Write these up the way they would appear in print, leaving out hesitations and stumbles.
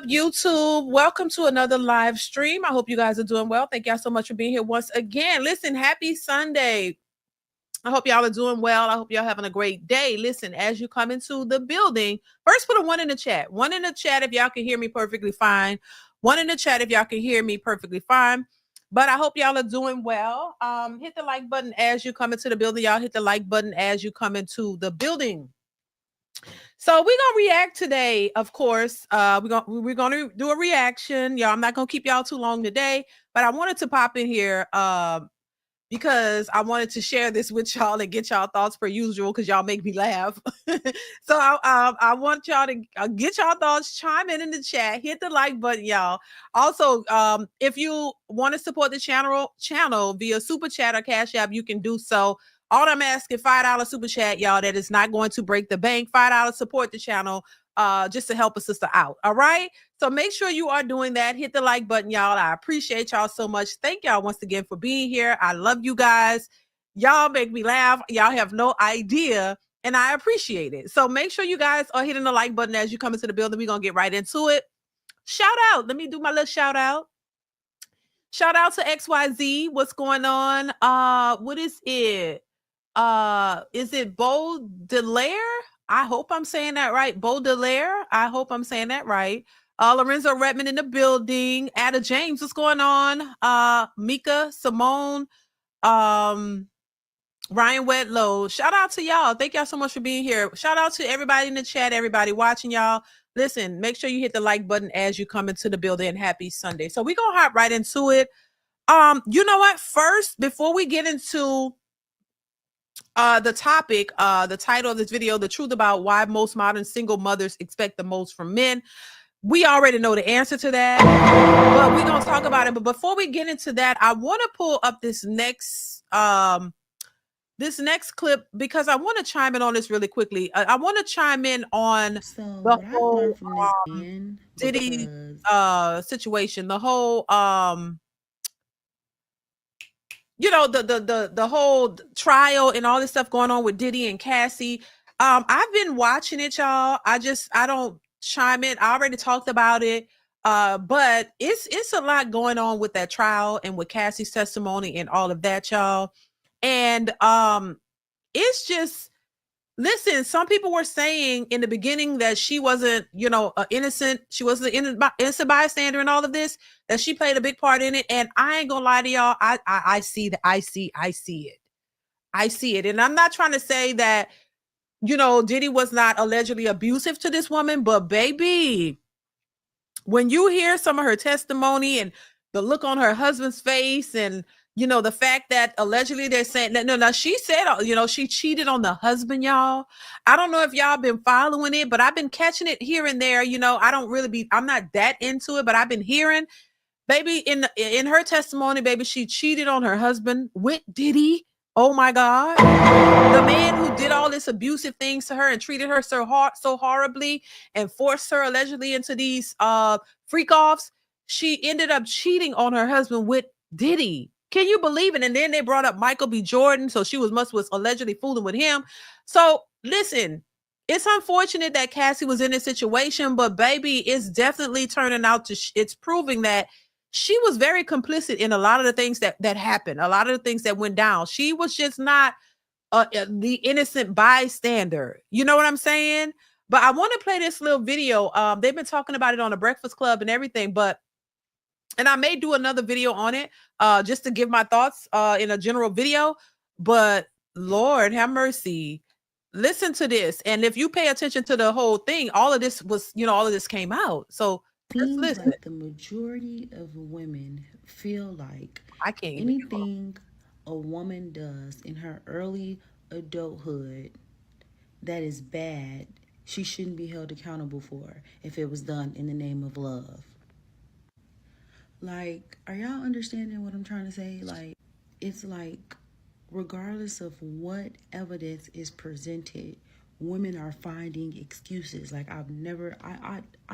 up, YouTube? Welcome to another live stream. I hope you guys are doing well. Thank y'all so much for being here once again. Listen, happy Sunday. I hope y'all are doing well. I hope y'all having a great day. Listen, as you come into the building, first put a 1 in the chat. 1 in the chat if y'all can hear me perfectly fine. 1 in the chat if y'all can hear me perfectly fine. But I hope y'all are doing well. Hit the like button as you come into the building. Y'all hit the like button as you come into the building. So we're gonna react today, of course. We're gonna do a reaction. Y'all, I'm not gonna keep y'all too long today, but I wanted to pop in here because I wanted to share this with y'all and get y'all thoughts per usual because y'all make me laugh. So I want y'all to get y'all thoughts, chime in the chat, hit the like button, y'all. Also, if you want to support the channel via super chat or cash app, you can do so. All I'm asking, $5 super chat, y'all. That is not going to break the bank. $5 support the channel just to help a sister out. All right. So make sure you are doing that. Hit the like button, y'all. I appreciate y'all so much. Thank y'all once again for being here. I love you guys. Y'all make me laugh. Y'all have no idea. And I appreciate it. So make sure you guys are hitting the like button as you come into the building. We're going to get right into it. Shout out. Let me do my little shout out. Shout out to XYZ. What's going on? What is it? Is it Baudelaire? I hope I'm saying that right. Baudelaire. I hope I'm saying that right. Lorenzo Redmond in the building. Ada James, what's going on? Mika, Simone, Ryan Wedlow. Shout out to y'all. Thank y'all so much for being here. Shout out to everybody in the chat, everybody watching y'all. Listen, make sure you hit the like button as you come into the building, and happy Sunday. So we're gonna hop right into it. You know what? First, before we get into the topic, the title of this video, the truth about why most modern single mothers expect the most from men. We already know the answer to that, but we're gonna talk about it. But before we get into that, I want to pull up this next clip because I want to chime in on this really quickly. I want to chime in on the whole Diddy situation, the whole you know, the whole trial and all this stuff going on with Diddy and Cassie. I've been watching it, y'all. I don't chime in. I already talked about it. But it's a lot going on with that trial and with Cassie's testimony and all of that, y'all. And it's just, listen, some people were saying in the beginning that she wasn't, you know, innocent. She wasn't an innocent bystander in all of this, that she played a big part in it. And I ain't gonna lie to y'all. I see that. I see it. I see it. And I'm not trying to say that, you know, Diddy was not allegedly abusive to this woman, but baby, when you hear some of her testimony and the look on her husband's face and, you know, the fact that allegedly they're saying that, no, she said, you know, she cheated on the husband, y'all. I don't know if y'all been following it, but I've been catching it here and there. You know, I'm not that into it, but I've been hearing, baby, in her testimony, baby, she cheated on her husband with Diddy. Oh my God. The man who did all this abusive things to her and treated her so horribly and forced her allegedly into these freak offs, she ended up cheating on her husband with Diddy. Can you believe it? And then they brought up Michael B. Jordan, so she was allegedly fooling with him. So listen, it's unfortunate that Cassie was in this situation, but baby, it's definitely turning out to it's proving that she was very complicit in a lot of the things that happened, a lot of the things that went down. She was just not the innocent bystander. You know what I'm saying? But I want to play this little video. They've been talking about it on the Breakfast Club and everything, and I may do another video on it just to give my thoughts in a general video. But Lord have mercy. Listen to this. And if you pay attention to the whole thing, all of this was, you know, all of this came out. So let's listen. Like the majority of women feel like I can't anything a woman does in her early adulthood that is bad, she shouldn't be held accountable for if it was done in the name of love. Like, are y'all understanding what I'm trying to say? Like, it's like, regardless of what evidence is presented, women are finding excuses. Like, I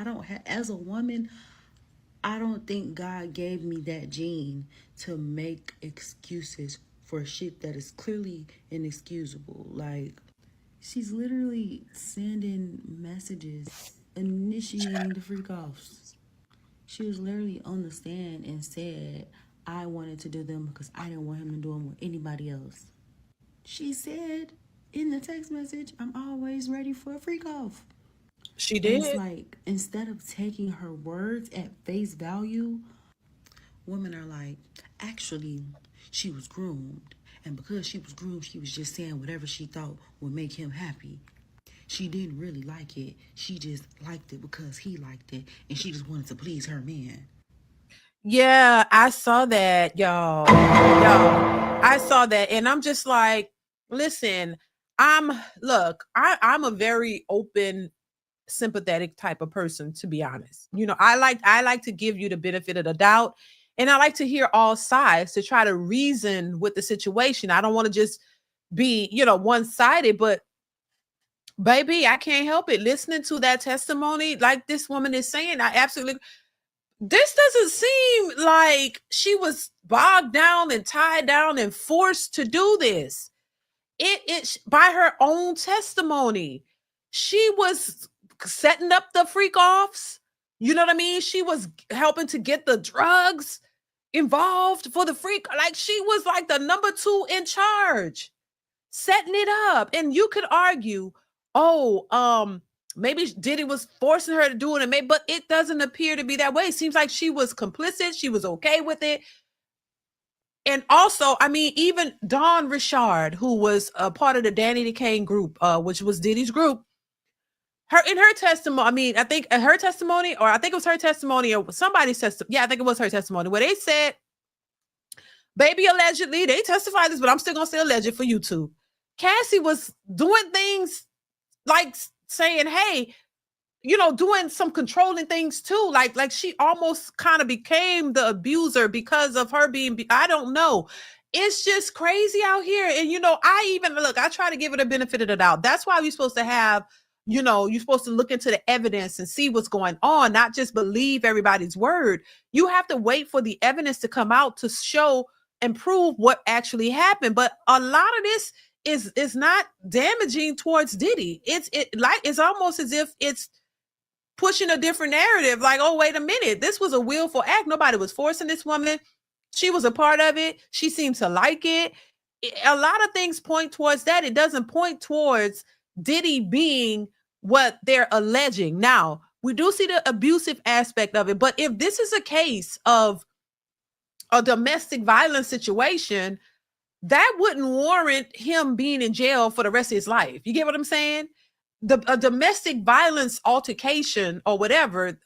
don't have, as a woman, I don't think God gave me that gene to make excuses for shit that is clearly inexcusable. Like, she's literally sending messages, initiating the freak offs. She was literally on the stand and said, I wanted to do them because I didn't want him to do them with anybody else. She said in the text message, I'm always ready for a freak off. She And it's did. like, instead of taking her words at face value, women are like, actually, she was groomed. And because she was groomed, she was just saying whatever she thought would make him happy. She didn't really like it. She just liked it because he liked it. And she just wanted to please her man. Yeah, I saw that, y'all. Y'all, I saw that, and I'm just like, listen, I'm a very open, sympathetic type of person, to be honest. I like to give you the benefit of the doubt, and I like to hear all sides to try to reason with the situation. I don't want to just be, one-sided, but baby, I can't help it. Listening to that testimony, like this woman is saying, I absolutely, this doesn't seem like she was bogged down and tied down and forced to do this. It by her own testimony, she was setting up the freak offs. You know what I mean? She was helping to get the drugs involved for the freak. Like, she was like the number two in charge, setting it up. And you could argue, oh, maybe Diddy was forcing her to do it, and maybe, but it doesn't appear to be that way. It seems like she was complicit. She was okay with it. And also, I mean, even Dawn Richard, who was a part of the Danny Kane group, which was Diddy's group, her testimony, I mean, I think her testimony, or I think it was her testimony, or somebody's testimony. Yeah, I think it was her testimony, where they said, baby, allegedly, they testified this, but I'm still gonna say alleged for YouTube. Cassie was doing things like saying, hey, doing some controlling things too. Like she almost kind of became the abuser because of her being, I don't know. It's just crazy out here. And I try to give it a benefit of the doubt. That's why we're supposed to have, you're supposed to look into the evidence and see what's going on, not just believe everybody's word. You have to wait for the evidence to come out to show and prove what actually happened. But a lot of this is not damaging towards Diddy. It's almost as if it's pushing a different narrative. Like, oh, wait a minute, this was a willful act. Nobody was forcing this woman. She was a part of it. She seemed to like it. A lot of things point towards that. It doesn't point towards Diddy being what they're alleging. Now, we do see the abusive aspect of it, but if this is a case of a domestic violence situation, that wouldn't warrant him being in jail for the rest of his life. You get what I'm saying? A domestic violence altercation or whatever,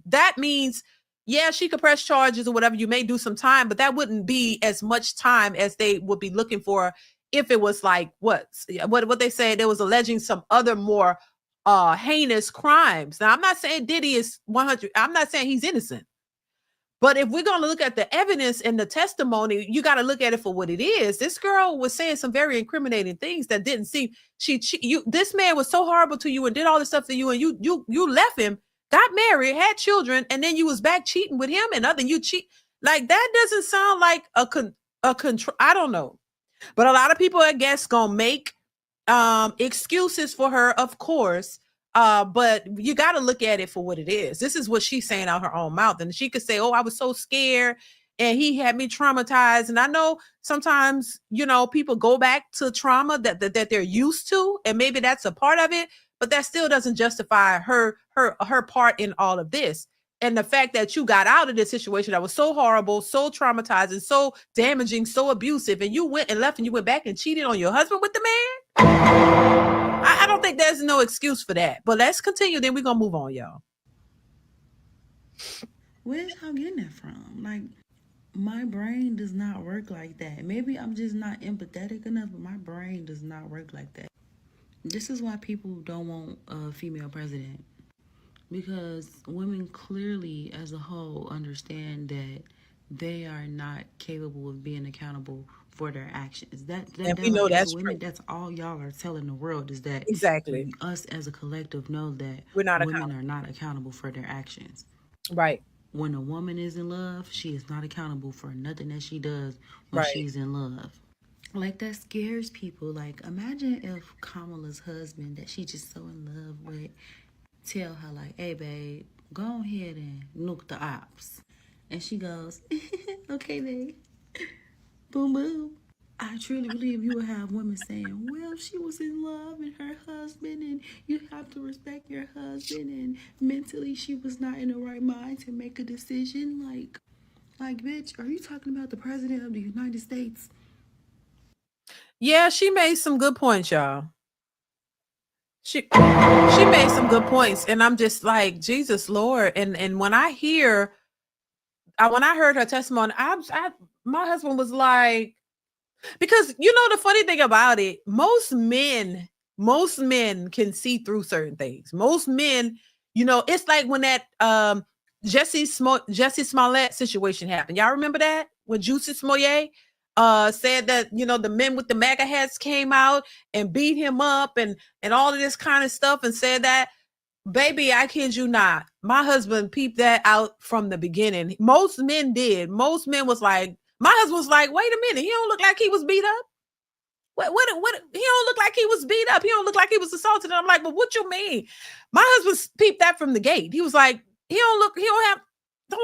that means, yeah, she could press charges or whatever. You may do some time, but that wouldn't be as much time as they would be looking for if it was like what they say, they was alleging some other more heinous crimes. Now, I'm not saying Diddy is 100. I'm not saying he's innocent. But if we're going to look at the evidence and the testimony, you got to look at it for what it is. This girl was saying some very incriminating things that didn't seem. This man was so horrible to you and did all this stuff to you, and you left him, got married, had children, and then you was back cheating with him, and other you cheat. Like, that doesn't sound like a control. I don't know, but a lot of people, I guess, gonna make excuses for her, of course. But you got to look at it for what it is. This is what she's saying out her own mouth. And she could say, oh, I was so scared and he had me traumatized. And I know sometimes, people go back to trauma that they're used to, and maybe that's a part of it, but that still doesn't justify her part in all of this. And the fact that you got out of this situation that was so horrible, so traumatizing, so damaging, so abusive, and you went and left and you went back and cheated on your husband with the man. I don't think there's no excuse for that. But let's continue. Then we're going to move on, y'all. Where's y'all getting that from? Like, my brain does not work like that. Maybe I'm just not empathetic enough, but my brain does not work like that. This is why people don't want a female president. Because women clearly, as a whole, understand that they are not capable of being accountable for their actions. And we know that's women, true. that's all y'all are telling the world, is that Exactly. us as a collective know that We're not women are not accountable for their actions. Right. When a woman is in love, she is not accountable for nothing that she does when Right. she's in love. Like, that scares people. Like, imagine if Kamala's husband that she just so in love with tell her, like, hey babe, Go ahead and nuke the ops. And she goes, okay, then. Boom, boom. I truly believe you will have women saying, well, she was in love and her husband, and you have to respect your husband, and mentally she was not in the right mind to make a decision. Like, bitch, are you talking about the president of the United States? Yeah, she made some good points, y'all. She made some good points, and I'm just like, Jesus Lord. And when I heard her testimony, my husband was like, because the funny thing about it, most men can see through certain things. Most men, it's like when that Jesse Smollett situation happened. Y'all remember that? When Juicy Smollett said that, the men with the MAGA hats came out and beat him up and all of this kind of stuff, and said that, baby, I kid you not, my husband peeped that out from the beginning. Most men did. Most men was like, my husband was like, wait a minute, he don't look like he was beat up. What, he don't look like he was beat up. He don't look like he was assaulted. And I'm like, but what you mean? My husband peeped that from the gate. He was like, he don't look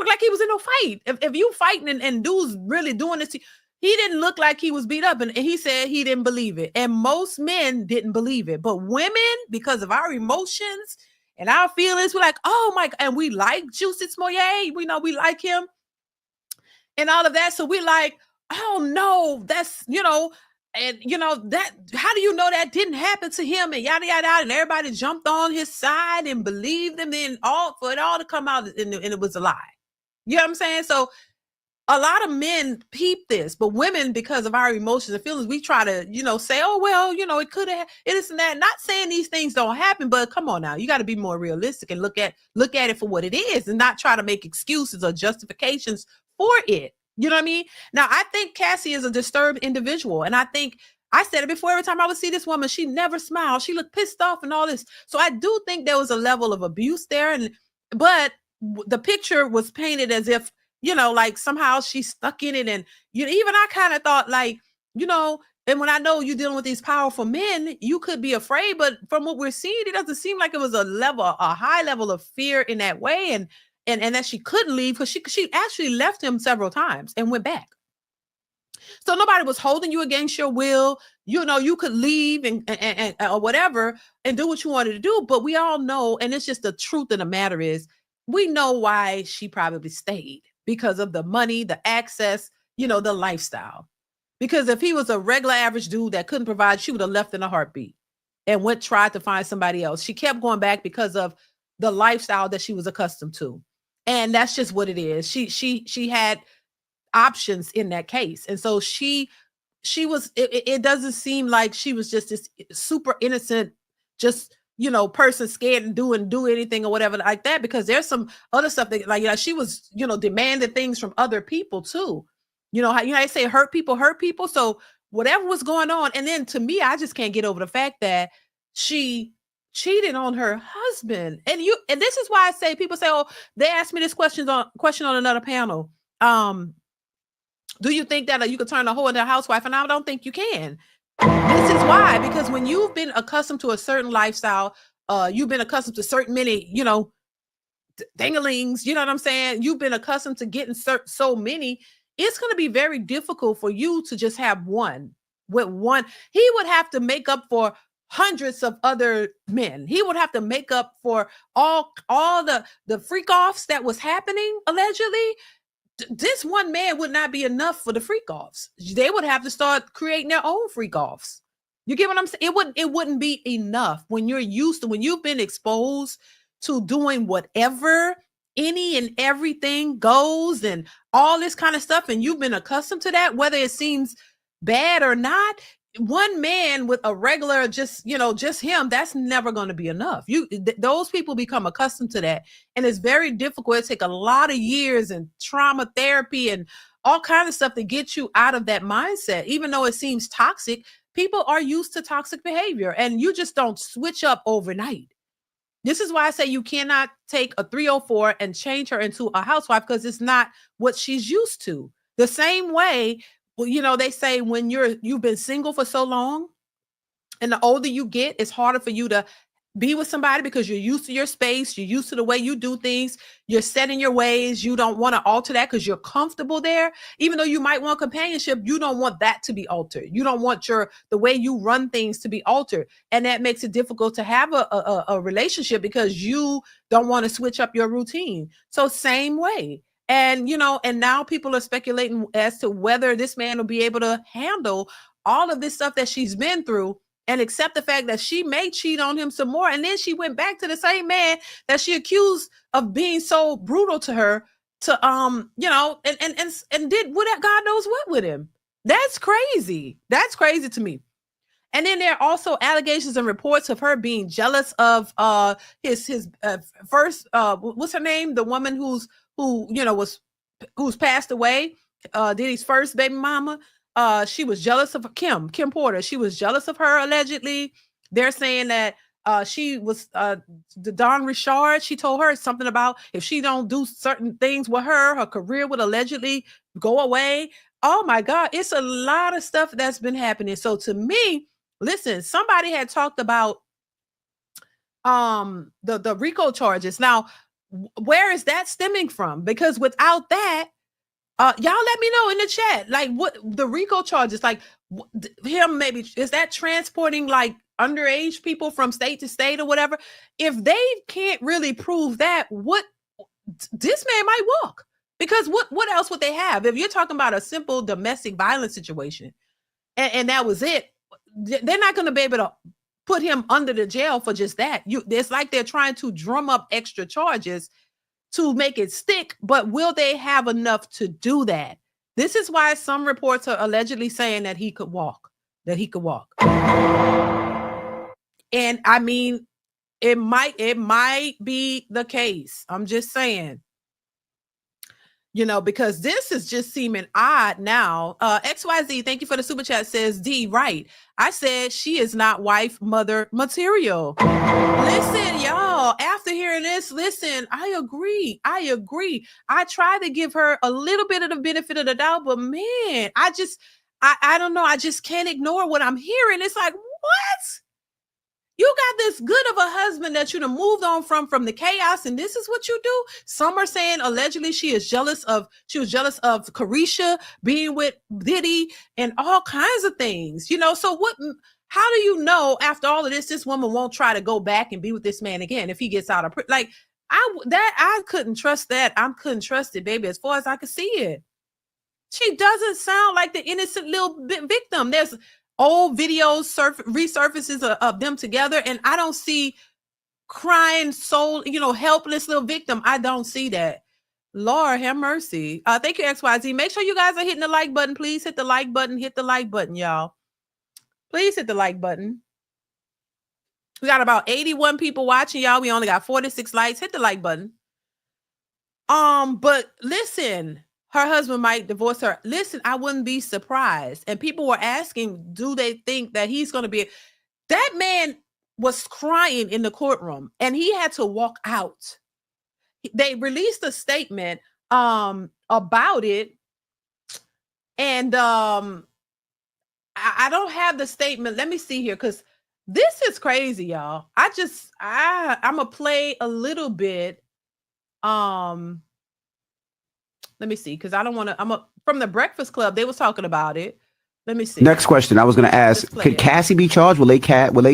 like he was in no fight. If you fighting and dudes really doing this, he didn't look like he was beat up. And he said he didn't believe it. And most men didn't believe it. But women, because of our emotions and our feelings, we're like, oh my God. And we like Juicy Smollett. We know we like him and all of that. So we like, oh no, that's, and that, how do you know that didn't happen to him, and yada yada yada, and everybody jumped on his side and believed him, then for it all to come out and it was a lie. You know what I'm saying? So a lot of men peep this, but women, because of our emotions and feelings, we try to, say, oh, well, it could have, it is and that. Not saying these things don't happen, but come on now, you got to be more realistic and look at it for what it is, and not try to make excuses or justifications for it. You know what I mean? Now, I think Cassie is a disturbed individual. And I think I said it before, every time I would see this woman, she never smiled. She looked pissed off and all this. So I do think there was a level of abuse there. But the picture was painted as if, like somehow she's stuck in it. And even I kind of thought like, and when I know you're dealing with these powerful men, you could be afraid. But from what we're seeing, it doesn't seem like it was a high level of fear in that way. And that she couldn't leave, because she actually left him several times and went back. So nobody was holding you against your will. You could leave and or whatever and do what you wanted to do. But we all know, and it's just the truth of the matter is, we know why she probably stayed, because of the money, the access, the lifestyle. Because if he was a regular average dude that couldn't provide, she would have left in a heartbeat and tried to find somebody else. She kept going back because of the lifestyle that she was accustomed to. And that's just what it is. She had options in that case. And so she was, it doesn't seem like she was just this super innocent, just, person scared and do anything or whatever like that, because there's some other stuff that, like, she was, demanding things from other people too. How they say hurt people. So whatever was going on. And then to me, I just can't get over the fact that she cheated on her husband. And this is why I say, people say, oh, they asked me this question on another panel. Do you think that you could turn a hoe into a housewife? And I don't think you can. This is why, because when you've been accustomed to a certain lifestyle, you've been accustomed to certain many, dinglings, you know what I'm saying? You've been accustomed to getting so many. It's going to be very difficult for you to just have one. With one, he would have to make up for hundreds of other men. He would have to make up for all the freak offs that was happening allegedly. This one man would not be enough for the freak offs. They would have to start creating their own freak offs. You get what I'm saying? It wouldn't be enough when you've been exposed to doing whatever, any and everything goes and all this kind of stuff, and you've been accustomed to that, whether it seems bad or not. One man with a regular, just him, that's never going to be enough. Those people become accustomed to that, and it's very difficult. It takes a lot of years and trauma therapy and all kinds of stuff to get you out of that mindset. Even though it seems toxic, people are used to toxic behavior, and you just don't switch up overnight. This is why I say you cannot take a 304 and change her into a housewife, because it's not what she's used to. The same way, well, they say when you've been single for so long, and the older you get, it's harder for you to be with somebody because you're used to your space, you're used to the way you do things, you're set in your ways, you don't want to alter that because you're comfortable there. Even though you might want companionship, you don't want that to be altered. You don't want the way you run things to be altered. And that makes it difficult to have a relationship because you don't want to switch up your routine. So same way. And, and now people are speculating as to whether this man will be able to handle all of this stuff that she's been through and accept the fact that she may cheat on him some more. And then she went back to the same man that she accused of being so brutal to her to, and did what God knows what with him. That's crazy. That's crazy to me. And then there are also allegations and reports of her being jealous of his first, what's her name? The woman who's passed away, Diddy's first baby mama. She was jealous of Kim Porter. She was jealous of her, allegedly. They're saying that she was the Don Richard. She told her something about if she don't do certain things with her career would allegedly go away. Oh my God, it's a lot of stuff that's been happening. So to me, listen, somebody had talked about the RICO charges. Now, where is that stemming from? Because without that, y'all let me know in the chat, like what the RICO charges, like him maybe, is that transporting like underage people from state to state or whatever? If they can't really prove that, what this man might walk, because what else would they have? If you're talking about a simple domestic violence situation and that was it, they're not going to be able to put him under the jail for just that. It's like they're trying to drum up extra charges to make it stick, but will they have enough to do that? This is why some reports are allegedly saying that he could walk. And I mean, it might be the case. I'm just saying, because this is just seeming odd now. XYZ, thank you for the super chat, says D, right. I said she is not wife mother material. Listen, y'all, after hearing this, listen, I agree. I try to give her a little bit of the benefit of the doubt, but man, I don't know. I just can't ignore what I'm hearing. It's like, what? You got this good of a husband that you done moved on from the chaos, and this is what you do? Some are saying allegedly she was jealous of Carisha being with Diddy and all kinds of things. So how do you know after all of this woman won't try to go back and be with this man again if he gets out of prison? Like I couldn't trust that. I couldn't trust it, baby, as far as I could see it. She doesn't sound like the innocent little victim. There's old videos resurfaces of them together, and I don't see crying soul, helpless little victim. I don't see that. Lord have mercy. Thank you, XYZ. Make sure you guys are hitting the like button. Please hit the like button. Hit the like button, y'all. Please hit the like button. We got about 81 people watching, y'all. We only got 46 likes. Hit the like button. But listen, her husband might divorce her. Listen, I wouldn't be surprised. And people were asking, do they think that he's going to be... That man was crying in the courtroom and he had to walk out. They released a statement about it. And I don't have the statement. Let me see here, because this is crazy, y'all. I'm going to play a little bit. Let me see, because I don't want to. From the Breakfast Club. They was talking about it. Let me see. Next question. I was going to ask: could Cassie be charged? Will they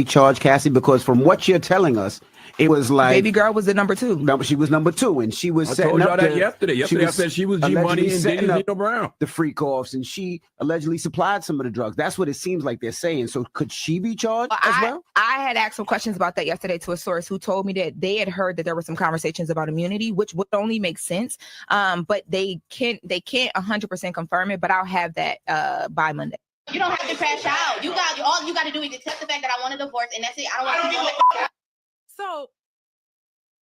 charge Cassie? Because from what you're telling us, it was like baby girl was the number 2. No, she was number 2, and she was setting setting up up that yesterday. Yesterday I said she was G Money and setting Diddy up Brown. the freak offs, and she allegedly supplied some of the drugs. That's what it seems like they're saying. So could she be charged as well? I had asked some questions about that yesterday to a source who told me that they had heard that there were some conversations about immunity, which would only make sense. But they can't 100% confirm it. But I'll have that by Monday. You don't have to crash out. All you got to do is accept the fact that I want a divorce, and that's it. I don't want to. So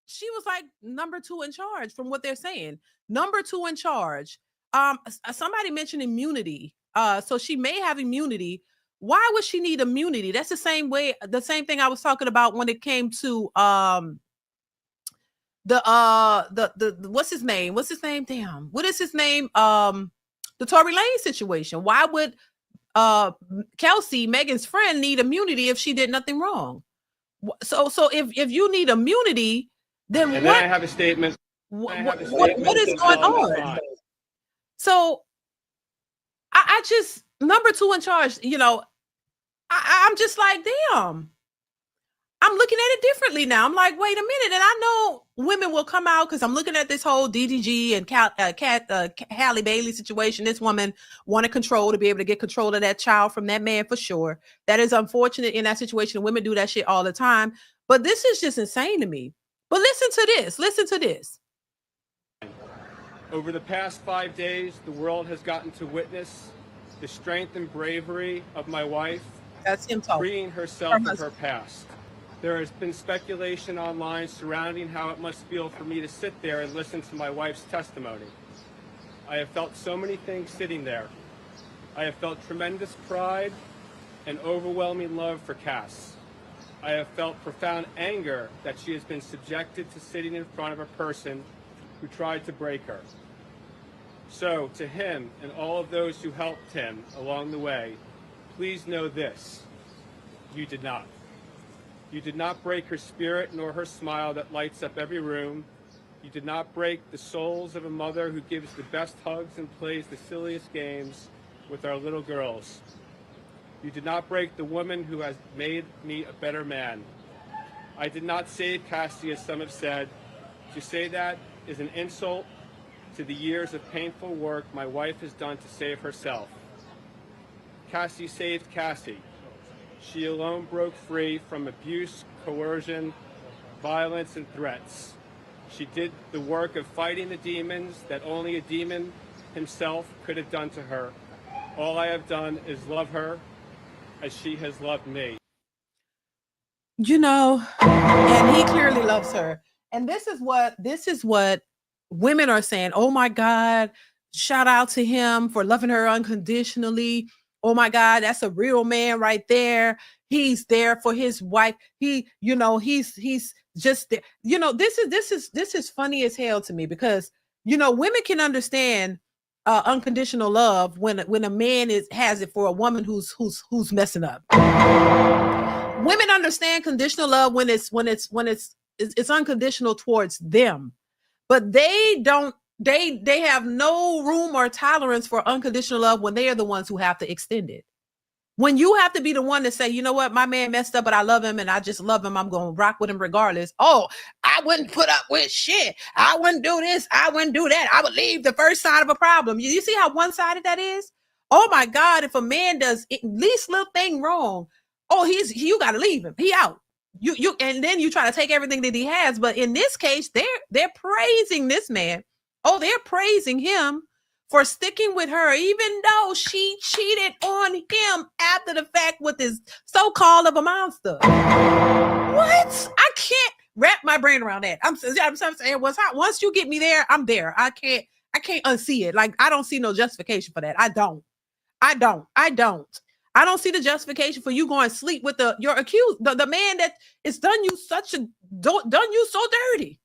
she was like number 2 in charge, from what they're saying. Number 2 in charge. Somebody mentioned immunity. So she may have immunity. Why would she need immunity? That's the same thing I was talking about when it came to the what's his name? Damn. What is his name? The Tory Lane situation. Why would Kelsey, Megan's friend, need immunity if she did nothing wrong? So if you need immunity, then and what? then I have a statement. What is going on? So I just, number two in charge, you know, I'm just like, damn. I'm looking at it differently now. I'm like, wait a minute. And I know women will come out because I'm looking at this whole DDG and Halle Bailey situation. This woman wanted control to be able to get control of that child from that man for sure. That is unfortunate in that situation. Women do that shit all the time. But this is just insane to me. But listen to this. Listen to this. Over the past 5 days, the world has gotten to witness the strength and bravery of my wife. That's him talking. Freeing herself of her past. There has been speculation online surrounding how it must feel for me to sit there and listen to my wife's testimony. I have felt so many things sitting there. I have felt tremendous pride and overwhelming love for Cass. I have felt profound anger that she has been subjected to sitting in front of a person who tried to break her. So, to him and all of those who helped him along the way, please know this: you did not. You did not break her spirit nor her smile that lights up every room. You did not break the souls of a mother who gives the best hugs and plays the silliest games with our little girls. You did not break the woman who has made me a better man. I did not save Cassie, as some have said. To say that is an insult to the years of painful work my wife has done to save herself. Cassie saved Cassie. She alone broke free from abuse, coercion, violence, and threats. She did the work of fighting the demons that only a demon himself could have done to her. All I have done is love her as she has loved me. You know, and he clearly loves her. And this is what women are saying. Oh my God, shout out to him for loving her unconditionally. Oh my God, that's a real man right there. He's there for his wife. He, you know, he's just there. You know, this is funny as hell to me because, you know, women can understand unconditional love when a man has it for a woman who's messing up. Women understand conditional love when it's unconditional towards them, but they don't. They have no room or tolerance for unconditional love when they are the ones who have to extend it. When you have to be the one to say, you know what, my man messed up, but I love him and I just love him. I'm going to rock with him regardless. Oh, I wouldn't put up with shit. I wouldn't do this. I wouldn't do that. I would leave the first sign of a problem. You see how one-sided that is? Oh my God, if a man does at least little thing wrong, oh, you got to leave him. He out. You and then you try to take everything that he has. But in this case, they're praising this man. Oh, they're praising him for sticking with her, even though she cheated on him after the fact with this so-called of a monster. What? I can't wrap my brain around that. I'm saying once you get me there, I'm there. I can't unsee it. Like, I don't see no justification for that. I don't see the justification for you going to sleep with your accused, the man that is done you so dirty.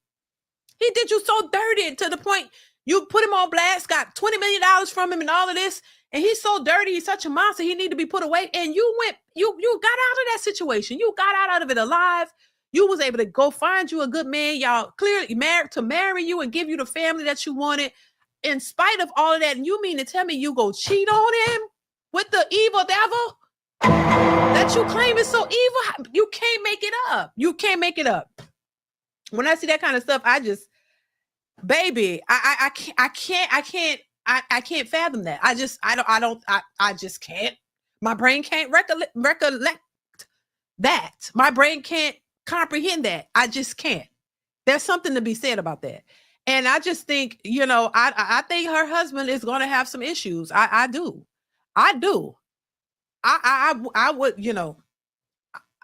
He did you so dirty to the point you put him on blast, got $20 million from him and all of this, and he's so dirty, he's such a monster, he need to be put away. And you got out of that situation. You got out of it alive. You was able to go find you a good man. Y'all clearly married to marry you and give you the family that you wanted. In spite of all of that, and you mean to tell me you go cheat on him with the evil devil that you claim is so evil? You can't make it up. You can't make it up. When I see that kind of stuff, I just, baby, I can't fathom that. I just can't. My brain can't recollect that. My brain can't comprehend that. I just can't. There's something to be said about that. And I just think, you know, I think her husband is going to have some issues. I do. I would, you know,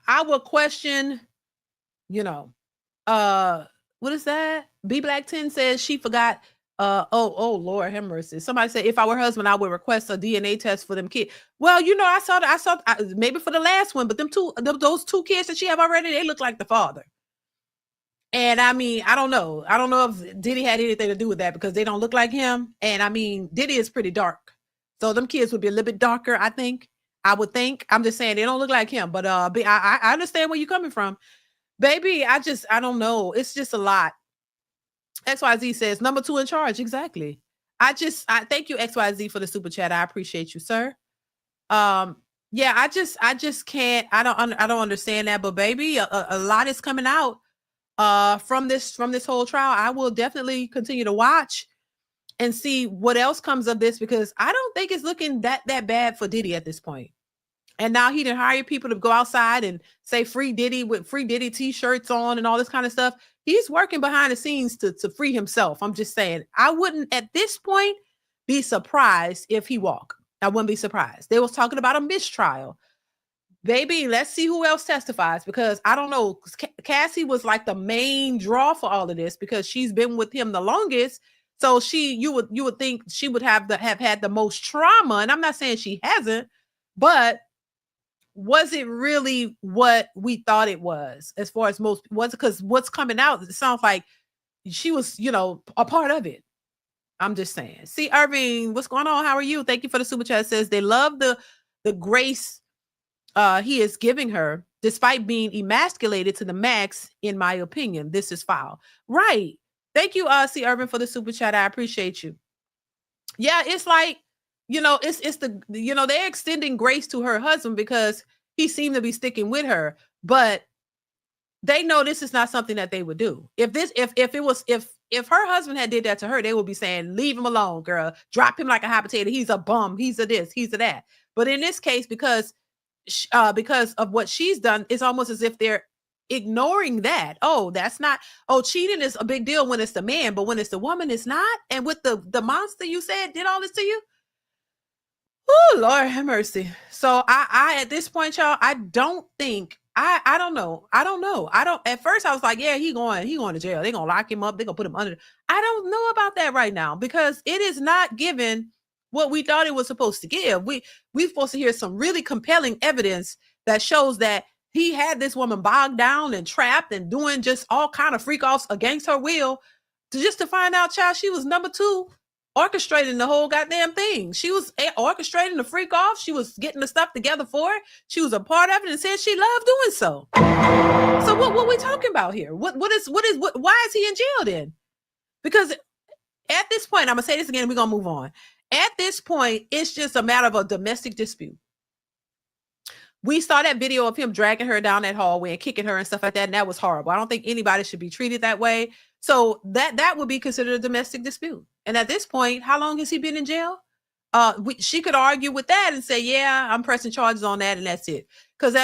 I would question, you know, what is that? B Black 10 says she forgot. Oh Lord have mercy. Somebody said if I were husband, I would request a DNA test for them kids. Well, you know, I saw maybe for the last one, but those two kids that she have already, they look like the father. And I mean, I don't know if Diddy had anything to do with that because they don't look like him. And I mean, Diddy is pretty dark, so them kids would be a little bit darker. I would think. I'm just saying they don't look like him, but I understand where you're coming from. Baby, I don't know. It's just a lot. XYZ says number 2 in charge. Exactly. I thank you, XYZ, for the super chat. I appreciate you, sir. Yeah, I just can't. I don't understand that. But baby, a lot is coming out from this whole trial. I will definitely continue to watch and see what else comes of this, because I don't think it's looking that bad for Diddy at this point. And now he didn't hire people to go outside and say free Diddy with free Diddy t-shirts on and all this kind of stuff. He's working behind the scenes to free himself. I'm just saying, I wouldn't at this point be surprised if he walked. I wouldn't be surprised. They was talking about a mistrial. Baby, let's see who else testifies, because I don't know. Cassie was like the main draw for all of this because she's been with him the longest. So you would think she would have had the most trauma. And I'm not saying she hasn't, but was it really what we thought it was? As far as most was, because what's coming out, it sounds like she was, a part of it. I'm just saying. See, Irving, what's going on? How are you? Thank you for the super chat. It says they love the grace he is giving her, despite being emasculated to the max. In my opinion, this is foul. Right. Thank you, C. Irving, for the super chat. I appreciate you. Yeah, it's like, it's the, they're extending grace to her husband because he seemed to be sticking with her, but they know this is not something that they would do. If her husband had did that to her, they would be saying, leave him alone, girl, drop him like a hot potato. He's a bum. He's a this, he's a that. But in this case, because of what she's done, it's almost as if they're ignoring that. Oh, that's not, cheating is a big deal when it's the man, but when it's the woman, it's not. And with the monster you said did all this to you, oh Lord have mercy. So I at this point, y'all, I don't think, I don't know. At first I was like, yeah, he going to jail. They're gonna lock him up, they're gonna put him under. I don't know about that right now, because it is not given what we thought it was supposed to give. We're supposed to hear some really compelling evidence that shows that he had this woman bogged down and trapped and doing just all kind of freak offs against her will, to find out, child, she was number 2, orchestrating the whole goddamn thing. She was orchestrating the freak off. She was getting the stuff together for it. She was a part of it and said she loved doing so. So what we talking about here? Why is he in jail then? Because at this point, I'm gonna say this again, we're gonna move on. At this point, it's just a matter of a domestic dispute. We saw that video of him dragging her down that hallway and kicking her and stuff like that, and that was horrible. I don't think anybody should be treated that way. So that would be considered a domestic dispute. And at this point, how long has he been in jail? She could argue with that and say, yeah, I'm pressing charges on that, and that's it. Because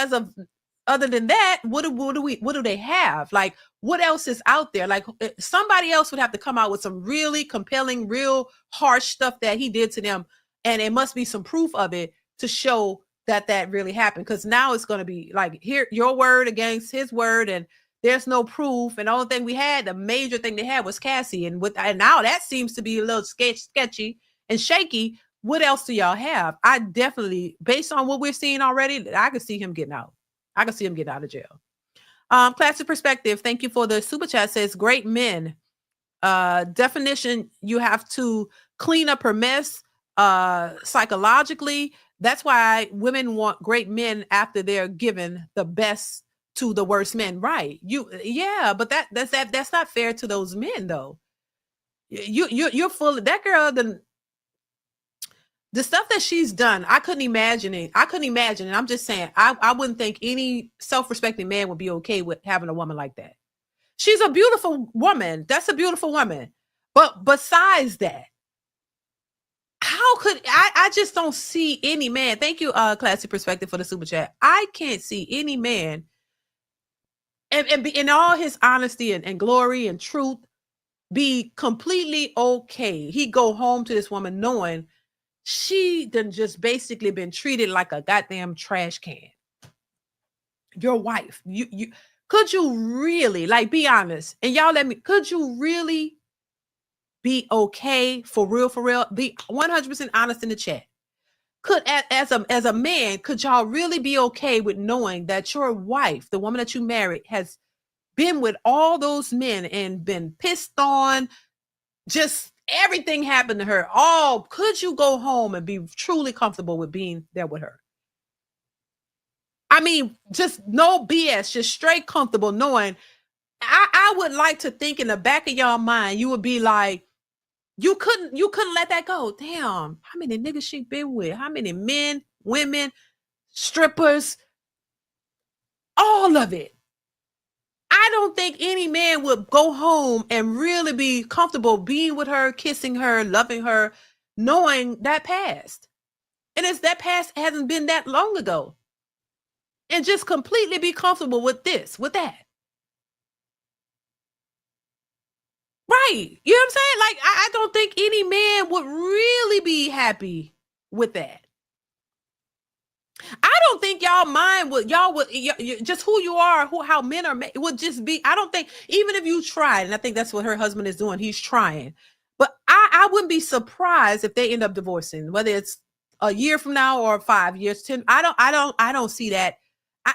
other than that, what do they have? Like, what else is out there? Like, somebody else would have to come out with some really compelling, real harsh stuff that he did to them, and it must be some proof of it to show that really happened. Because now it's going to be like, here, your word against his word, and there's no proof. And the only thing we had, the major thing they had, was Cassie, and now that seems to be a little sketchy and shaky. What else do y'all have? I definitely, based on what we're seeing already, I could see him getting out. I could see him getting out of jail. Classic Perspective, thank you for the super chat. Says great men. Definition: you have to clean up her mess psychologically. That's why women want great men after they're given the best to the worst men, right? But that's not fair to those men, though. You're full of that girl. The stuff that she's done, I couldn't imagine it. And I'm just saying, I wouldn't think any self-respecting man would be okay with having a woman like that. She's a beautiful woman. That's a beautiful woman. But besides that, how could I just don't see any man. Thank you, Classic Perspective, for the super chat. I can't see any man, and be, in all his honesty and glory and truth, be completely okay. He go home to this woman knowing she done just basically been treated like a goddamn trash can. Your wife. You could you really, like, be honest? And y'all could you really be okay for real? Be 100% honest in the chat. Could, as a man, could y'all really be okay with knowing that your wife, the woman that you married, has been with all those men and been pissed on, just everything happened to her? Could you go home and be truly comfortable with being there with her? I mean, just no BS, just straight comfortable knowing. I would like to think in the back of your mind, you would be like, you couldn't let that go. Damn, how many niggas she been with? How many men, women, strippers, all of it. I don't think any man would go home and really be comfortable being with her, kissing her, loving her, knowing that past. And it's that past hasn't been that long ago. And just completely be comfortable with this, with that. Right. You know what I'm saying? Like, I don't think any man would really be happy with that. I don't think y'all mind would, just who you are, how men are, would just be, I don't think, even if you tried, and I think that's what her husband is doing, he's trying. But I wouldn't be surprised if they end up divorcing, whether it's a year from now or 5 years, 10. I don't see that.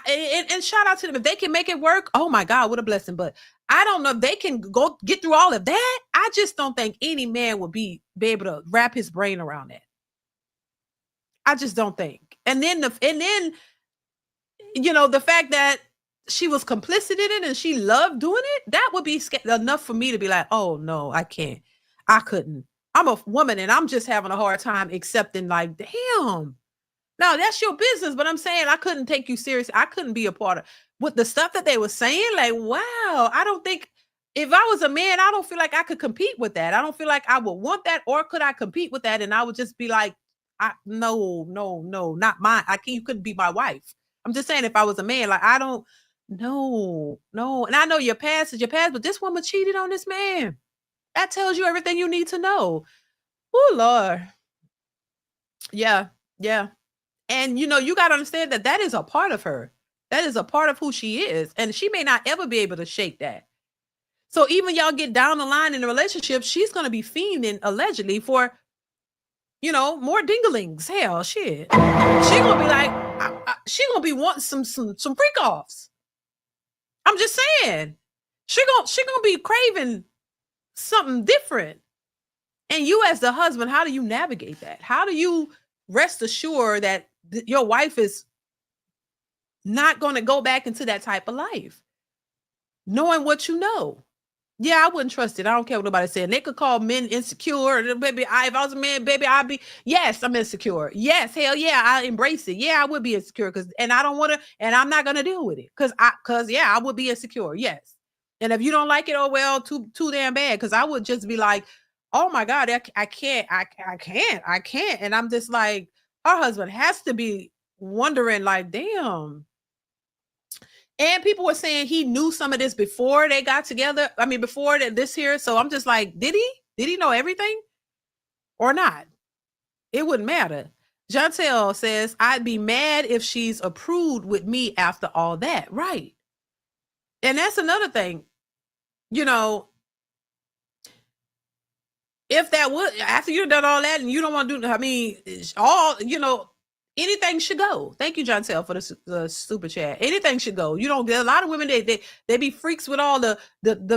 And shout out to them. If they can make it work, oh my God, what a blessing. But I don't know if they can go get through all of that. I just don't think any man would be able to wrap his brain around that. I just don't think. And then you know, the fact that she was complicit in it and she loved doing it, that would be enough for me to be like, oh no, I can't. I couldn't. I'm a woman and I'm just having a hard time accepting, like, damn. No, that's your business. But I'm saying I couldn't take you seriously. I couldn't be a part of with the stuff that they were saying. Like, wow, I don't think if I was a man, I don't feel like I could compete with that. I don't feel like I would want that, or could I compete with that? And I would just be like, no, not mine. You couldn't be my wife. I'm just saying, if I was a man, like, I don't, no. And I know your past is your past, but this woman cheated on this man. That tells you everything you need to know. Oh, Lord. Yeah. And, you know, you got to understand that is a part of her. That is a part of who she is. And she may not ever be able to shake that. So even y'all get down the line in a relationship, she's going to be fiending allegedly for, you know, more dinglings. Hell, shit. She going to be like, she going to be wanting some freak offs. I'm just saying. She going to be craving something different. And you as the husband, how do you navigate that? How do you rest assured that your wife is not going to go back into that type of life, knowing what you know? Yeah, I wouldn't trust it. I don't care what nobody's saying. They could call men insecure. Baby, if I was a man, baby, I'd be, yes, I'm insecure. Yes, hell yeah, I embrace it. Yeah, I would be insecure and I don't want to, and I'm not going to deal with it because I would be insecure. Yes. And if you don't like it, oh, well, too damn bad. Because I would just be like, oh my God, I can't. And I'm just like, her husband has to be wondering, like, damn. And people were saying he knew some of this before they got together. I mean, before this here. So I'm just like, did he know everything or not? It wouldn't matter. Jantel says, I'd be mad if she's approved with me after all that. Right. And that's another thing, you know, if that would, after you've done all that and you don't want to do, I mean, you know, anything should go. Thank you, Jantel, for the super chat. Anything should go. You don't get a lot of women, they be freaks with all the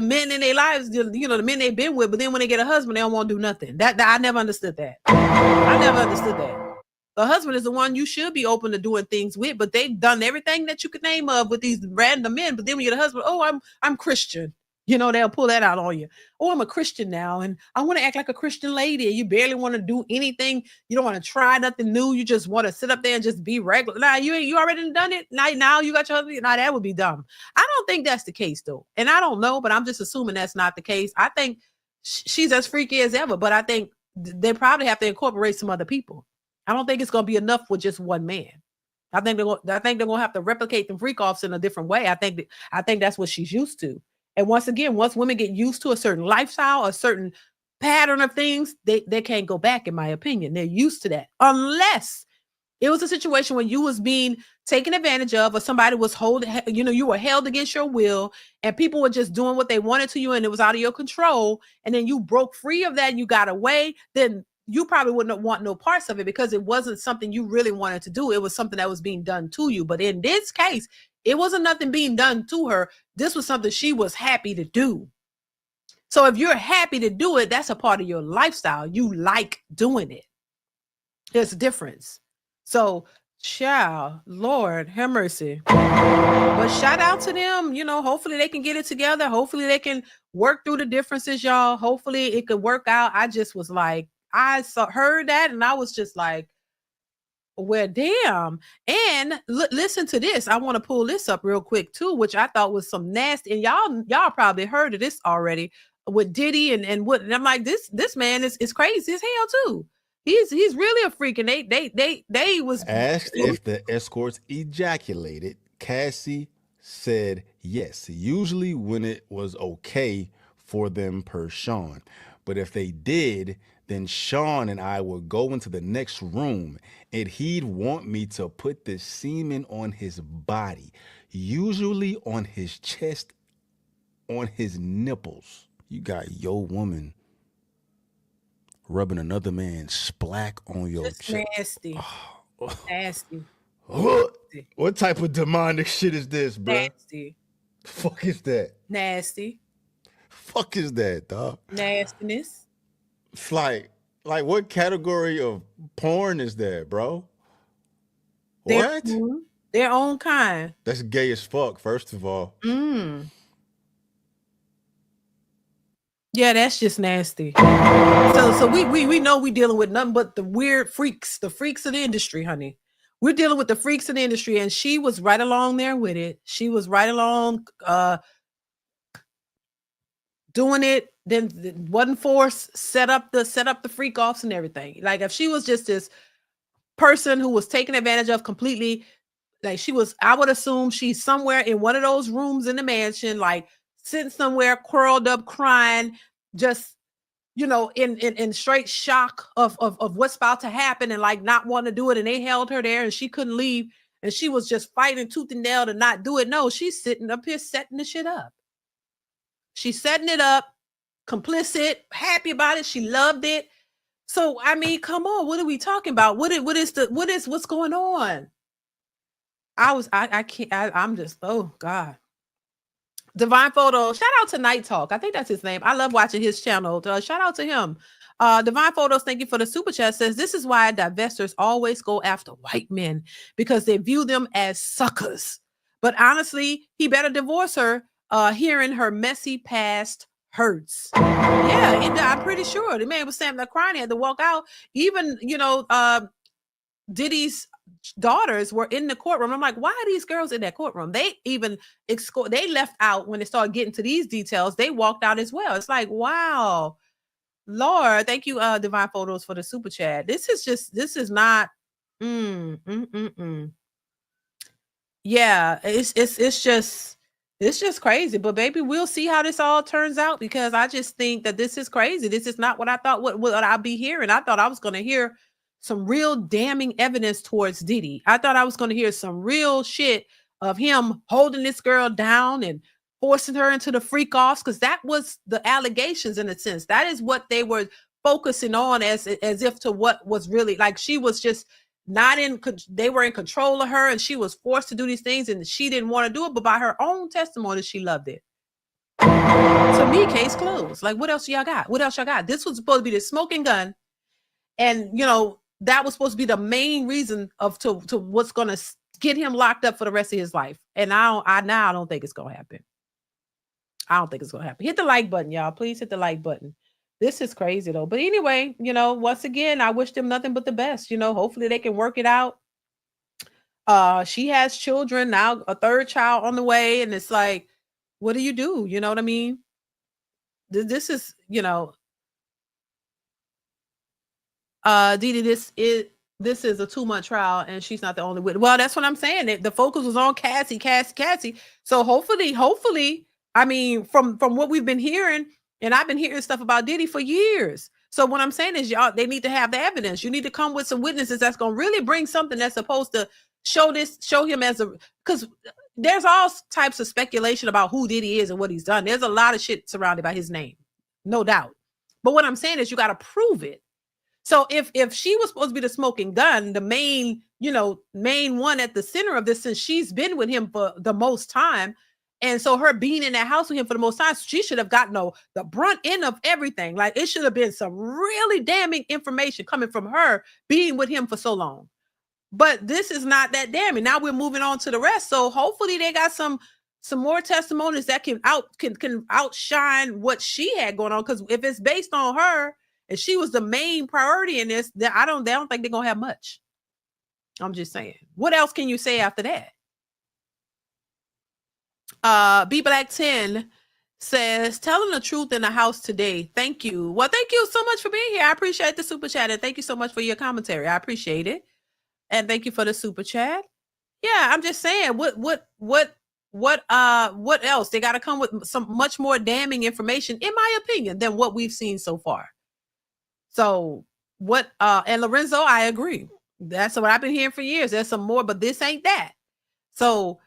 men in their lives, you know, the men they've been with, but then when they get a husband, they don't want to do nothing. That I never understood that. I never understood that. The husband is the one you should be open to doing things with, but they've done everything that you could name of with these random men. But then when you're the husband, oh, I'm Christian. You know, they'll pull that out on you. Oh, I'm a Christian now, and I want to act like a Christian lady. You barely want to do anything. You don't want to try nothing new. You just want to sit up there and just be regular. Nah, you already done it. Now you got your husband. Nah, that would be dumb. I don't think that's the case, though. And I don't know, but I'm just assuming that's not the case. I think she's as freaky as ever, but I think they probably have to incorporate some other people. I don't think it's going to be enough with just one man. I think they're going to have to replicate the freak offs in a different way. I think that's what she's used to. And once again, once women get used to a certain lifestyle, a certain pattern of things, they can't go back, in my opinion. They're used to that. Unless it was a situation where you was being taken advantage of, or somebody was you were held against your will, and people were just doing what they wanted to you, and it was out of your control, and then you broke free of that and you got away, then you probably wouldn't want no parts of it because it wasn't something you really wanted to do. It was something that was being done to you. But in this case, it wasn't nothing being done to her. This was something she was happy to do. So if you're happy to do it, that's a part of your lifestyle. You like doing it. There's a difference. So Child, Lord, have mercy. But shout out to them. Hopefully they can get it together. Hopefully they can work through the differences, y'all. Hopefully it could work out. I just was like, heard that and I was just like, well, damn. And listen to this. I want to pull this up real quick too, which I thought was some nasty. And y'all probably heard of this already with Diddy and what. And I'm like, this man is crazy as hell too. He's really a freak. And they was asked if the escorts ejaculated. Cassie said yes. Usually when it was okay for them per Sean, but if they did, then Sean and I would go into the next room and he'd want me to put the semen on his body, usually on his chest, on his nipples. You got your woman rubbing another man's splack on your chest. Nasty. Oh. Nasty. What type of demonic shit is this, bro? Nasty. Fuck is that? Nasty. Fuck is that, dog? Nastiness. It's like what category of porn is that, bro? What? Their own kind. That's gay as fuck, first of all. Yeah, that's just nasty. So we know we dealing with nothing but the weird freaks, the freaks of the industry, honey. We're dealing with the freaks of the industry, and she was right along there with it. She was right along doing it. Then wasn't forced, set up the freak offs and everything. Like if she was just this person who was taken advantage of completely, like I would assume she's somewhere in one of those rooms in the mansion, like sitting somewhere curled up, crying, just in straight shock of what's about to happen and like not wanting to do it. And they held her there and she couldn't leave. And she was just fighting tooth and nail to not do it. No, she's sitting up here setting the shit up. She's setting it up, complicit, happy about it. She loved it. So, I mean, come on. What are we talking about? What's going on? I'm just, oh God. Divine Photo, shout out to Night Talk. I think that's his name. I love watching his channel. Shout out to him. Divine Photos, thank you for the super chat. Says this is why divestors always go after white men because they view them as suckers. But honestly, he better divorce her. Hearing her messy past hurts. Yeah, I'm pretty sure the man was standing there crying. He had to walk out. Even Diddy's daughters were in the courtroom. I'm like, why are these girls in that courtroom? They even they left out when they started getting to these details. They walked out as well. It's like, wow, Lord, thank you, Divine Photos, for the super chat. This is not. Yeah, it's just crazy. But baby, we'll see how this all turns out because I just think that this is crazy. This is not what I thought what I'll be hearing. I thought I was going to hear some real damning evidence towards Diddy. I thought I was going to hear some real shit of him holding this girl down and forcing her into the freak offs because that was the allegations in a sense. That is what they were focusing on as if to what was really like she was just not in, they were in control of her and she was forced to do these things and she didn't want to do it, but by her own testimony, she loved it. To me, case closed. Like, what else y'all got? What else y'all got? This was supposed to be the smoking gun. And, that was supposed to be the main reason to what's going to get him locked up for the rest of his life. And I don't think it's going to happen. I don't think it's going to happen. Hit the like button, y'all. Please hit the like button. This is crazy though. But anyway, once again, I wish them nothing but the best. Hopefully they can work it out. She has children now, a third child on the way. And it's like, what do? You know what I mean? This is, DeeDee, this is a 2-month trial and she's not the only witness. Well, that's what I'm saying. The focus was on Cassie. So hopefully, I mean, from what we've been hearing, and I've been hearing stuff about Diddy for years. So what I'm saying is, y'all, they need to have the evidence. You need to come with some witnesses that's going to really bring something that's supposed to show him as because there's all types of speculation about who Diddy is and what he's done. There's a lot of shit surrounded by his name, no doubt. But what I'm saying is you got to prove it. So if she was supposed to be the smoking gun, the main one at the center of this, since she's been with him for the most time, and so her being in that house with him for the most time, she should have gotten the brunt end of everything. Like it should have been some really damning information coming from her being with him for so long. But this is not that damning. Now we're moving on to the rest. So hopefully they got some more testimonies that can outshine what she had going on. Because if it's based on her and she was the main priority in this, then they don't think they're gonna have much. I'm just saying. What else can you say after that? B Black 10 says, telling the truth in the house today. Thank you. Well, thank you so much for being here. I appreciate the super chat, and thank you so much for your commentary. I appreciate it. And thank you for the super chat. Yeah, I'm just saying, what else? They got to come with some much more damning information, in my opinion, than what we've seen so far. So and Lorenzo, I agree. That's what I've been hearing for years. There's some more, but this ain't that. So,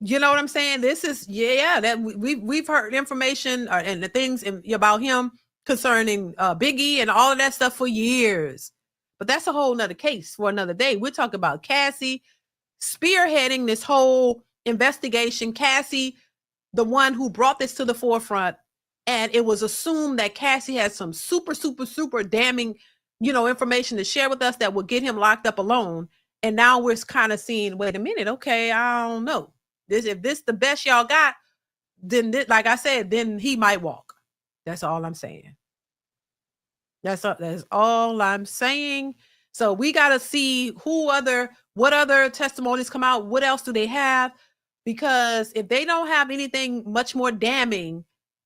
you know what I'm saying? This is, that we've heard information and the things about him concerning Biggie and all of that stuff for years. But that's a whole nother case for another day. We're talking about Cassie spearheading this whole investigation. Cassie, the one who brought this to the forefront. And it was assumed that Cassie had some super, super, super damning, information to share with us that would get him locked up alone. And now we're kind of seeing, wait a minute, okay, I don't know. If this the best y'all got, then like I said, then he might walk. That's all I'm saying. That's all I'm saying. So we got to see what other testimonies come out. What else do they have? Because if they don't have anything much more damning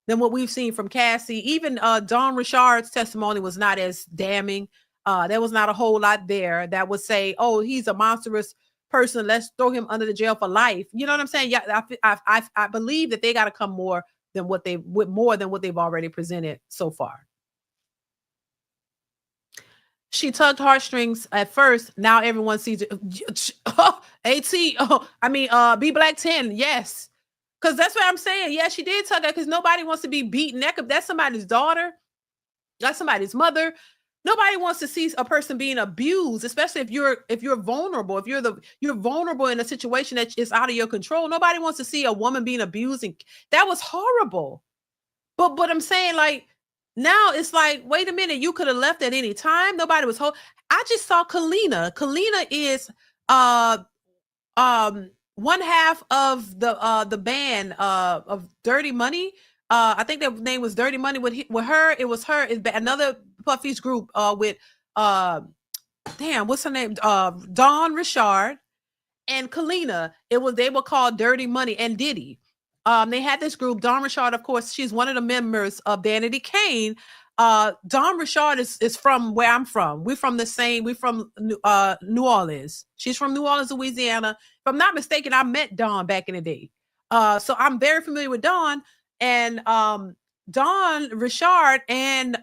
than what we've seen from Cassie, even Dawn Richard's testimony was not as damning. There was not a whole lot there that would say, oh, he's a monstrous person, let's throw him under the jail for life. You know what I'm saying? Yeah, I believe that they got to come more than what they've already presented so far. She tugged heartstrings at first. Now everyone sees it. B Black 10. Yes. Because that's what I'm saying. Yeah, she did tug that because nobody wants to be beaten. That's somebody's daughter. That's somebody's mother. Nobody wants to see a person being abused, especially if you're vulnerable. If you're vulnerable in a situation that is out of your control. Nobody wants to see a woman being abused. And that was horrible. But I'm saying, like, now it's like, wait a minute, you could have left at any time. Nobody was I just saw Kalina. Kalina is one half of the band of Dirty Money. I think their name was Dirty Money with her. It was her. It's another Puffy's group with what's her name? Dawn Richard and Kalina. They were called Dirty Money and Diddy. They had this group. Dawn Richard, of course, she's one of the members of Danity Kane. Dawn Richard is from where I'm from. We're from New Orleans. She's from New Orleans, Louisiana. If I'm not mistaken, I met Dawn back in the day. So I'm very familiar with Dawn. And Dawn Richard and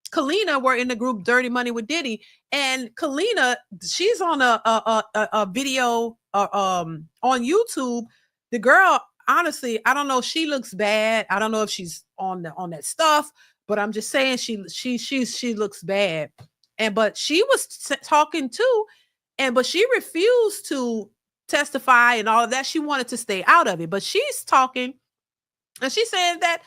Kalina were in the group Dirty Money with Diddy. And Kalina, she's on a video on YouTube. The girl, honestly, I don't know. She looks bad. I don't know if she's on that stuff, but I'm just saying she looks bad. But she was talking too, but she refused to testify and all of that. She wanted to stay out of it, but she's talking. And she said that,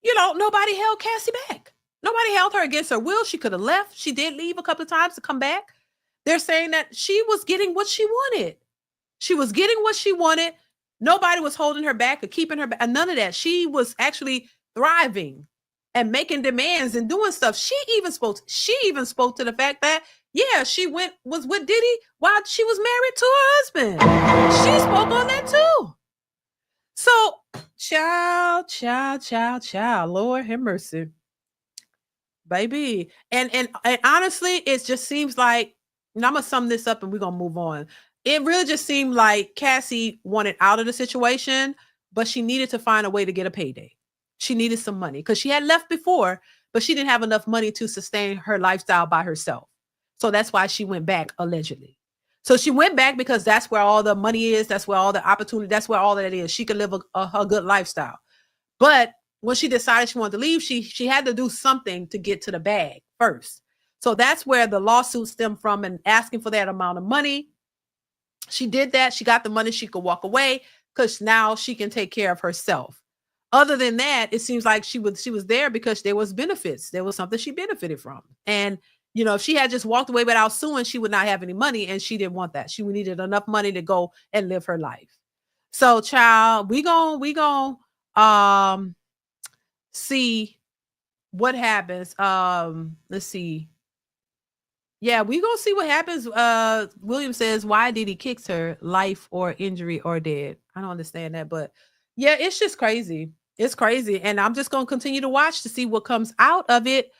nobody held Cassie back. Nobody held her against her will. She could have left. She did leave a couple of times to come back. They're saying that she was getting what she wanted. She was getting what she wanted. Nobody was holding her back or keeping her back. And none of that. She was actually thriving and making demands and doing stuff. She even spoke to the fact that, yeah, she was with Diddy while she was married to her husband. She spoke on that too. So, child, Lord have mercy, baby. And honestly, it just seems like, and I'm gonna sum this up and we're gonna move on. It really just seemed like Cassie wanted out of the situation, but she needed to find a way to get a payday. She needed some money because she had left before, but she didn't have enough money to sustain her lifestyle by herself. So that's why she went back, allegedly. So she went back because that's where all the money is. That's where all the opportunity, that's where all that is. She could live a good lifestyle. But when she decided she wanted to leave, she had to do something to get to the bag first. So that's where the lawsuit stemmed from, and asking for that amount of money. She did that. She got the money. She could walk away because now she can take care of herself. Other than that, it seems like she was there because there was benefits. There was something she benefited from. And You know, if she had just walked away without suing, she would not have any money, and she didn't want that. She needed enough money to go and live her life. So, child, we gon' see what happens. Let's see. Yeah, we gonna see what happens. William says, why did he kick her? Life or injury or dead? I don't understand that, but yeah, it's just crazy. It's crazy, and I'm just gonna continue to watch to see what comes out of it.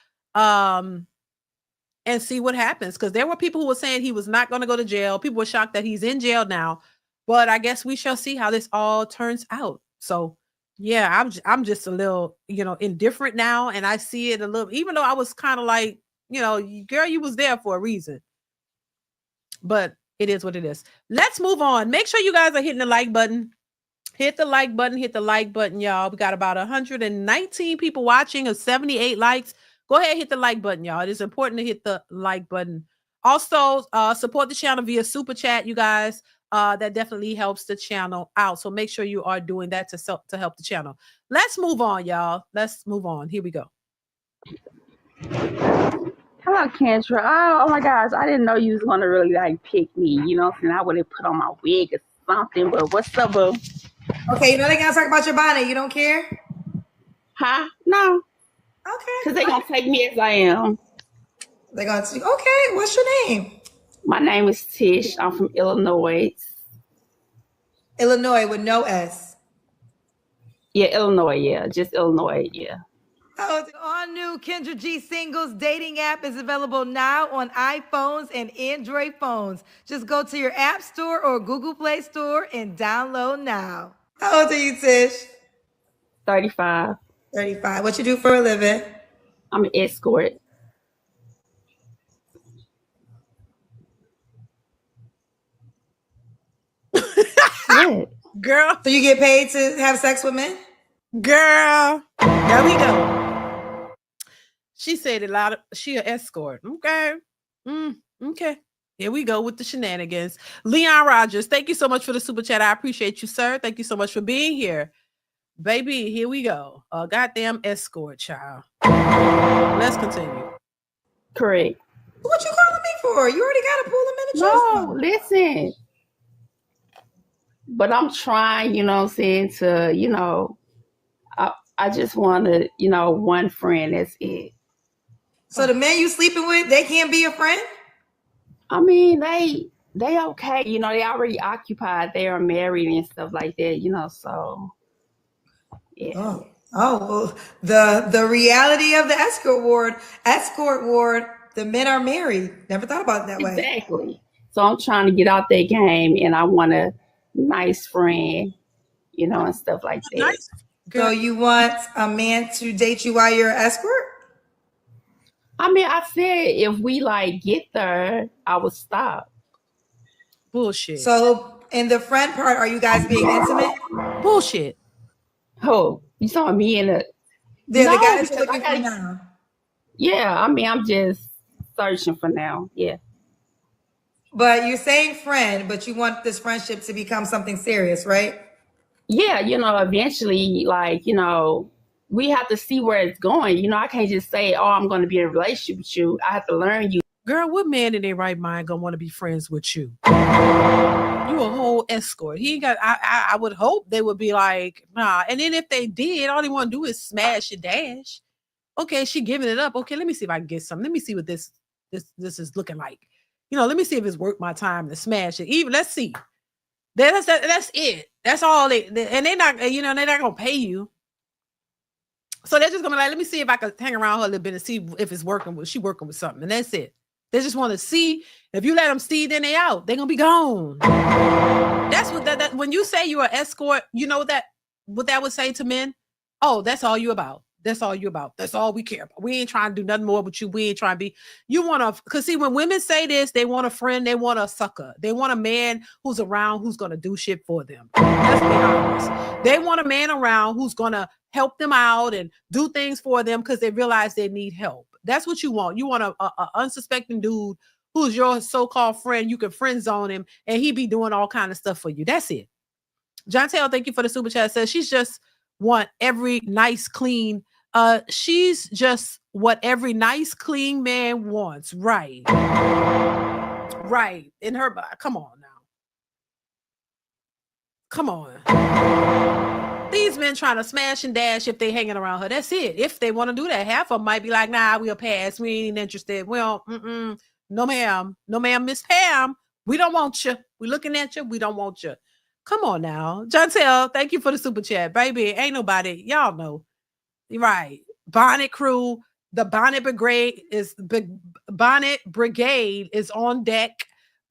And see what happens, because there were people who were saying he was not going to go to jail. People were shocked that he's in jail now, but I guess we shall see how this all turns out. So yeah, I'm just a little, indifferent now, and I see it a little, even though I was kind of like, girl, you was there for a reason, but it is what it is. Let's move on. Make sure you guys are hitting the like button. Hit the like button, y'all. We got about 119 people watching and 78 likes. Go ahead, hit the like button, y'all. It is important to hit the like button. Also, support the channel via super chat, you guys. That definitely helps the channel out. So make sure you are doing that to help the channel. Let's move on, y'all. Let's move on. Here we go. Hello, Kendra. Oh my gosh, I didn't know you was gonna really pick me. You know what I'm saying? I would have put on my wig or something. But what's up, boo? Okay, they gonna talk about your bonnet. You don't care? Huh? No. Okay. Because they're going to take me as I am. They're going to, okay, what's your name? My name is Tish. I'm from Illinois. Illinois with no S. Yeah, Illinois, yeah. Just Illinois, yeah. The all-new Kendra G Singles dating app is available now on iPhones and Android phones. Just go to your App Store or Google Play Store and download now. How old are you, Tish? 35. 35. What you do for a living? I'm an escort. What? Girl. So you get paid to have sex with men? Girl. There we go. She said a lot of, she an escort. Okay. Okay. Here we go with the shenanigans. Leon Rogers, thank you so much for the super chat. I appreciate you, sir. Thank you so much for being here. Baby, here we go. A goddamn escort, child. Let's continue. Correct. What you calling me for? You already got to pull them in the No, listen. But I'm trying, you know what I'm saying, to, I just want to, one friend, that's it. So the men you sleeping with, they can't be a friend? I mean, they okay. They already occupied. They are married and stuff like that, so... Yeah. Oh, well, the reality of the escort ward, the men are married. Never thought about it that way. Exactly. So I'm trying to get out that game, and I want a nice friend, and stuff like that. Nice. So you want a man to date you while you're an escort? I mean, I said if we get there, I would stop. Bullshit. So in the friend part, are you guys being intimate? Bullshit. Oh, you saw me in a... The guy that you're looking for now. Yeah, I mean, I'm just searching for now. Yeah. But you're saying friend, but you want this friendship to become something serious, right? Yeah, eventually, we have to see where it's going. I can't just say, oh, I'm going to be in a relationship with you. I have to learn you. Girl, what man in their right mind gonna want to be friends with you? You a whole escort. He ain't got. I would hope they would be like, nah. And then if they did, all they want to do is smash and dash. Okay, she giving it up. Okay, let me see if I can get some. Let me see what this is looking like. Let me see if it's worth my time to smash it. Even let's see. That's it. That's all they and they're not. They're not gonna pay you. So they're just gonna be like, let me see if I can hang around her a little bit and see if it's working. She working with something, and that's it. They just want to see. If you let them see, then they out. They're gonna be gone. That's what that when you say you're an escort, what that would say to men? Oh, that's all you about. That's all you about. That's all we care about. We ain't trying to do nothing more with you. We ain't trying to be. You want to, because see, when women say this, they want a friend. They want a sucker. They want a man who's around who's gonna do shit for them. Let's be honest. They want a man around who's gonna help them out and do things for them because they realize they need help. That's what you want. You want a unsuspecting dude who's your so-called friend. You can friend zone him and he be doing all kind of stuff for you. That's it. John Taylor, thank you for the super chat. Says she's just want every nice, clean. She's just what every nice, clean man wants. Right. Right. In her, come on now. Come on. These men trying to smash and dash if they hanging around her. That's it. If they want to do that, half of them might be like, nah, we'll pass. We ain't interested. Well, no, ma'am. No, ma'am, Miss Pam. We don't want you. We looking at you. We don't want you. Come on now. Jontel, thank you for the super chat. Baby, ain't nobody. Y'all know. Right. Bonnet crew. The Bonnet Brigade is on deck.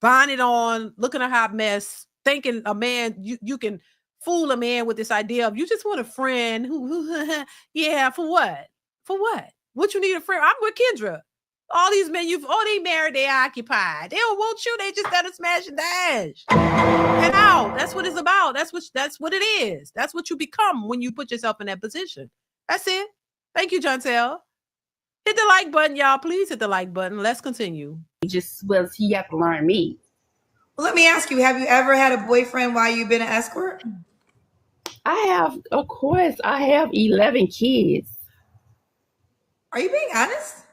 Bonnet on, looking a hot mess. Thinking a man, you can fool a man with this idea of you just want a friend who yeah, for what? For what? What you need a friend? I'm with Kendra. All these men they married, they occupied. They don't want you, they just gotta smash and dash. And out. That's what it's about. That's what it is. That's what you become when you put yourself in that position. That's it. Thank you, Jontel. Hit the like button, y'all. Please hit the like button. Let's continue. He have to learn me. Let me ask you, have you ever had a boyfriend while you've been an escort? I have, of course, I have 11 kids. Are you being honest?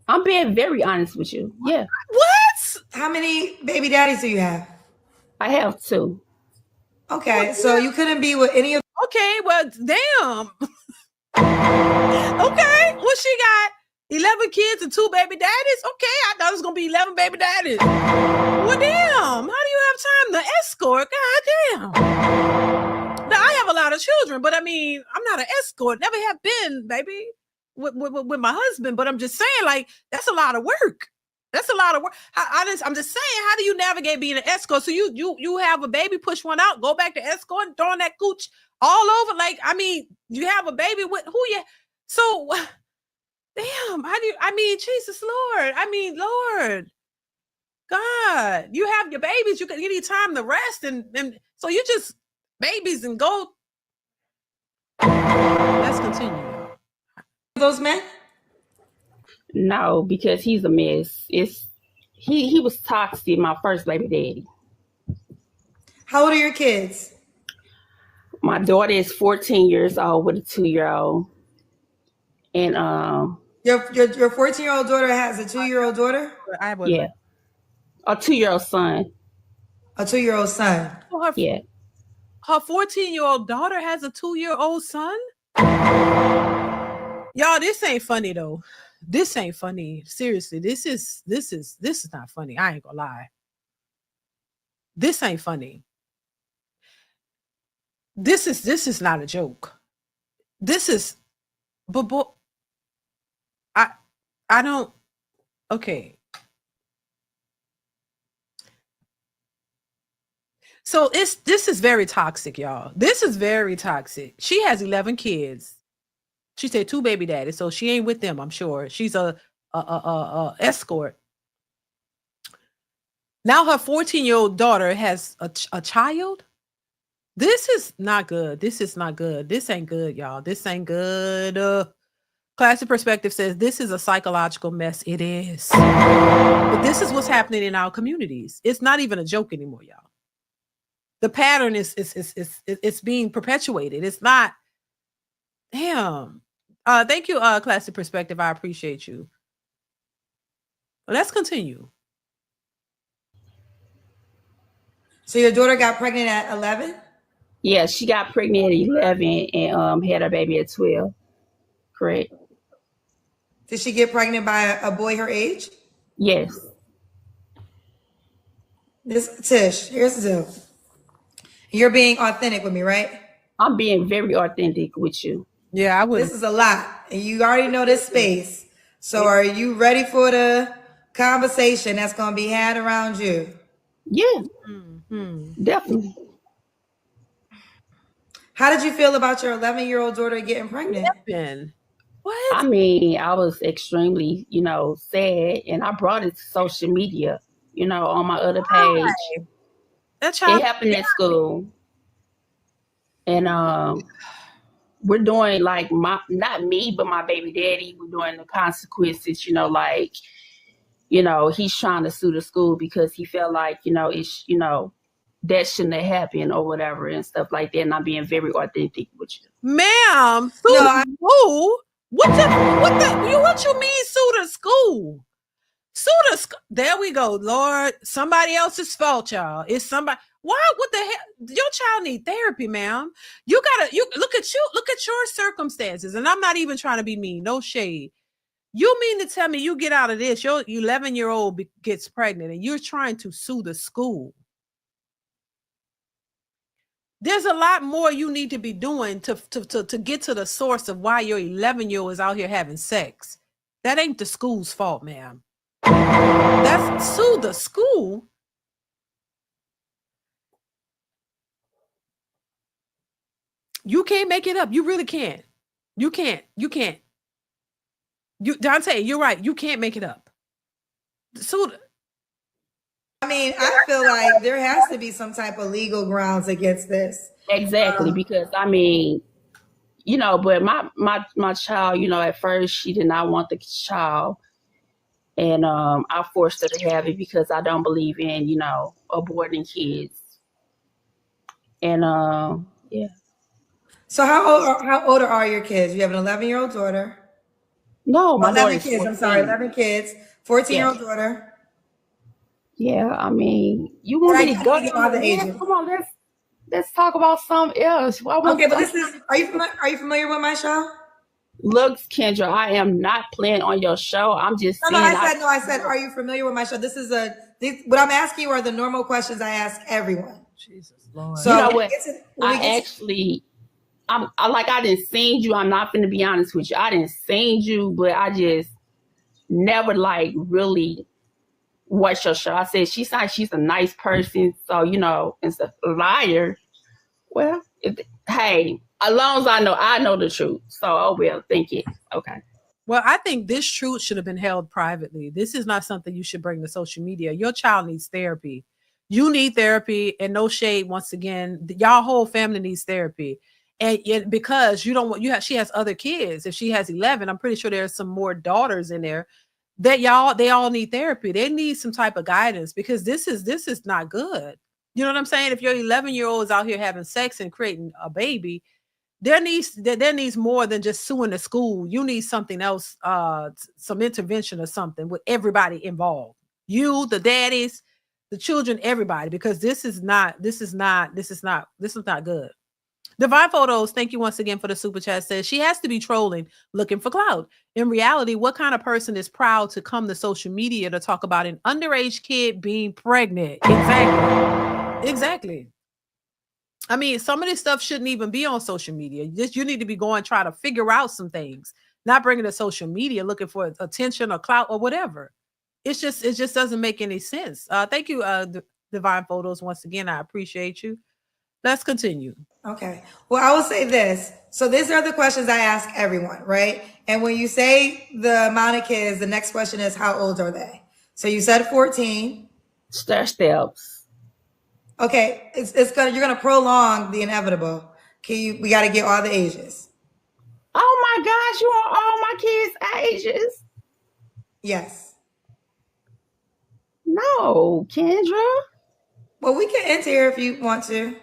I'm being very honest with you. Yeah. What? How many baby daddies do you have? I have 2. Okay, so you couldn't be with any of... Okay, well, damn. Okay, well, she got 11 kids and 2 baby daddies? Okay, I thought it was going to be 11 baby daddies. Well, damn. How do you have time to escort? God damn. Now, I have a lot of children, but I mean, I'm not an escort. Never have been, baby, with my husband. But I'm just saying, like, that's a lot of work. That's a lot of work. I'm just saying, how do you navigate being an escort? So you have a baby, push one out, go back to escort, throwing that cooch all over. Like, I mean, you have a baby with who you... So... Damn, Jesus, Lord. Lord. God, you have your babies. You need time to rest. And so you just babies and go. Let's continue. Those men? No, because he's a mess. He was toxic, my first baby daddy. How old are your kids? My daughter is 14 years old with a 2-year-old. And your 14-year-old daughter has a 2-year-old daughter? Yeah. A 2-year-old son. A 2-year-old son. Yeah. Her 14-year-old daughter has a 2-year-old son? Y'all, this ain't funny though. This ain't funny. Seriously, this is not funny. I ain't gonna lie. This ain't funny. This is not a joke. This is, but I don't, okay. So this is very toxic, y'all. This is very toxic. She has 11 kids. She said 2 baby daddies, so she ain't with them, I'm sure. She's a escort. Now her 14-year-old daughter has a child. This is not good. This is not good. This ain't good, y'all. This ain't good. Classic Perspective says this is a psychological mess. It is. But this is what's happening in our communities. It's not even a joke anymore, y'all. The pattern is being perpetuated. It's not. Damn. Thank you, Classic Perspective. I appreciate you. Let's continue. So your daughter got pregnant at 11? Yeah, she got pregnant at 11 and had her baby at 12. Correct. Did she get pregnant by a boy her age? Yes. Tish, here's the deal. You're being authentic with me, right? I'm being very authentic with you. Yeah, I would. This is a lot. And you already know this space. So are you ready for the conversation that's going to be had around you? Yeah. Definitely. How did you feel about your 11-year-old daughter getting pregnant? What? I mean, I was extremely, sad. And I brought it to social media, on my other page. It happened at school. And we're doing like not me, but my baby daddy. We're doing the consequences, he's trying to sue the school because he felt like, that shouldn't have happened or whatever and stuff like that. And I'm being very authentic with you. Ma'am, who? What you mean sue the school? There we go, Lord. Somebody else's fault, y'all. It's somebody. Why? What the hell? Your child need therapy, ma'am. You look at your circumstances. And I'm not even trying to be mean. No shade. You mean to tell me you get out of this? Your 11-year-old gets pregnant, and you're trying to sue the school. There's a lot more you need to be doing to get to the source of why your 11-year-old is out here having sex. That ain't the school's fault, ma'am. That's sue the school. You can't make it up. You really can't. You can't. Dante, you're right. You can't make it up. So I mean, I feel like there has to be some type of legal grounds against this. Exactly, because I mean, you know, but my child, you know, at first she did not want the child. And I forced her to have it because I don't believe in, you know, aborting kids. And yeah. So how old are your kids? You have an 11-year-old daughter. No, my 11 kids. 14. I'm sorry, 11 kids. 14-year-old daughter. Yeah, I mean, you want me to go to all the ages? Come on, let's talk about something else. Okay, but this is. Are you familiar with my show? Look, Kendra, I am not playing on your show. I'm just saying. I said, are you familiar with my show? This is what I'm asking you are the normal questions I ask everyone. Jesus Lord. So you know what? I didn't sing you. I'm not going to be honest with you. I didn't sing you, but I just never like really watched your show. I said she's a nice person, so you know, it's a liar. Well, hey. As long as I know the truth. So, oh well, thank you. Okay. Well, I think this truth should have been held privately. This is not something you should bring to social media. Your child needs therapy. You need therapy, and no shade. Once again, y'all whole family needs therapy, and because she has other kids. If she has 11, I'm pretty sure there's some more daughters in there that they all need therapy. They need some type of guidance because this is not good. You know what I'm saying? If your 11-year-old is out here having sex and creating a baby. There needs more than just suing the school. You need something else, some intervention or something with everybody involved. You, the daddies, the children, everybody, because this is not good. Divine Photos, thank you once again for the super chat. Says she has to be trolling, looking for clout. In reality, what kind of person is proud to come to social media to talk about an underage kid being pregnant? Exactly. I mean, some of this stuff shouldn't even be on social media. You need to be going try to figure out some things, not bringing it to social media looking for attention or clout or whatever. It just doesn't make any sense. Thank you, Divine Photos. Once again, I appreciate you. Let's continue. Okay. Well, I will say this. So these are the questions I ask everyone, right? And when you say the amount of kids, the next question is how old are they? So you said 14. Steps. Okay, you're gonna prolong the inevitable. We got to get all the ages. Oh my gosh, you want all my kids' ages? Yes. No, Kendra. Well, we can end here if you want to.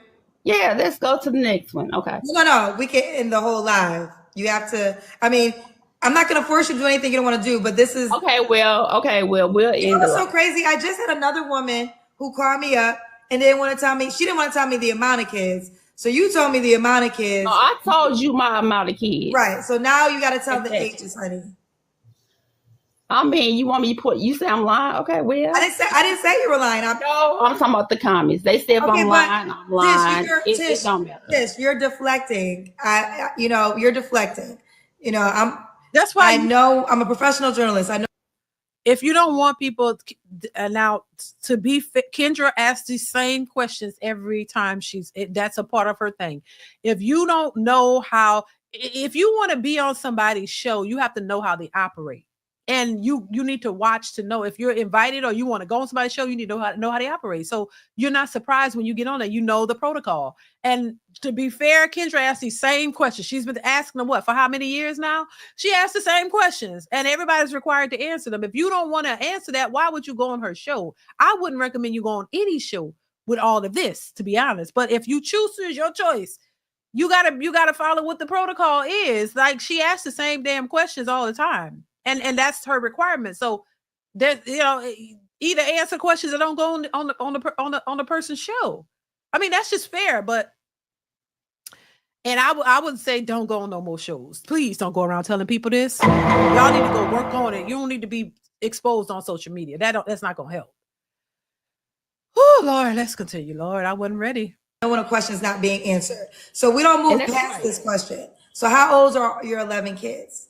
Yeah, let's go to the next one. Okay. No, we can end the whole live. You have to. I mean, I'm not gonna force you to do anything you don't want to do, but this is okay. Well, we'll end. You know what's so crazy? I just had another woman who called me up. And didn't want to tell me, she didn't want to tell me the amount of kids. So you told me the amount of kids. No, I told you my amount of kids. Right. So now you got to tell the ages, honey. I mean, you want me to you say I'm lying? Okay, well. I didn't say you were lying. No, I'm talking about the comments. They said if I'm lying, I'm lying. It don't matter. Tish, you're deflecting. You're deflecting. That's why I know I'm a professional journalist. I know. If you don't want people now to be fit, Kendra asks these same questions every time that's a part of her thing. If you don't know if you want to be on somebody's show, you have to know how they operate. And you need to watch to know if you're invited or you want to go on somebody's show, you need to know how they operate. So you're not surprised when you get on there, you know the protocol. And to be fair, Kendra asked these same questions. She's been asking them for how many years now? She asked the same questions and everybody's required to answer them. If you don't want to answer that, why would you go on her show? I wouldn't recommend you go on any show with all of this, to be honest. But if you choose to, it's your choice. you gotta follow what the protocol is. Like, she asks the same damn questions all the time, and that's her requirement. So that, you know, either answer questions that don't go on the person's show. I mean, that's just fair, but. And I would say don't go on no more shows. Please don't go around telling people this. Y'all need to go work on it. You don't need to be exposed on social media. That's not gonna help. Oh Lord, let's continue. Lord, I wasn't ready. When a question's not being answered. So we don't move past this question. So how old are your 11 kids?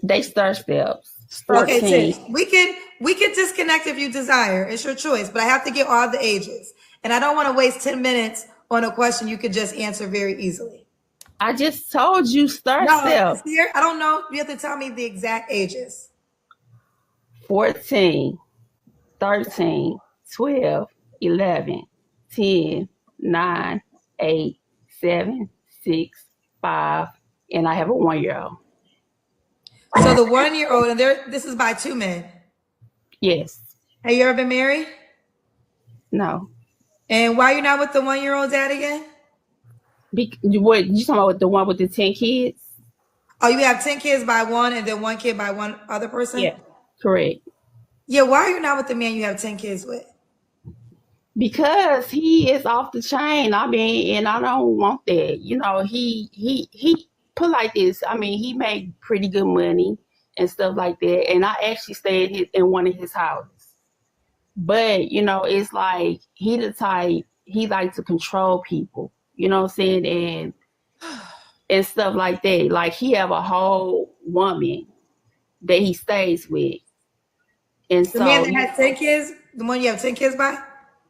They start steps. Okay, so we can disconnect if you desire. It's your choice, but I have to get all the ages. And I don't want to waste 10 minutes on a question you could just answer very easily. I just told you start steps. I don't know. You have to tell me the exact ages. 14, 13, 12, 11, 10, 9, 8, 7, 6, 5, and I have a 1-year-old. So the 1-year-old, and this is by 2 men? Yes. Have you ever been married? No. And why you're not with the 1-year-old dad again? What you talking about, with the one with the 10 kids? Oh, you have 10 kids by one and then 1 kid by one other person? Yeah, correct. Yeah, why are you not with the man you have 10 kids with? Because he is off the chain. I mean, and I don't want that. You know, he put like this. I mean, he made pretty good money and stuff like that. And I actually stayed in one of his houses. But, you know, it's like he the type, he likes to control people, you know what I'm saying? And stuff like that. Like, he have a whole woman that he stays with. And the man that has 10 kids, the one you have 10 kids by?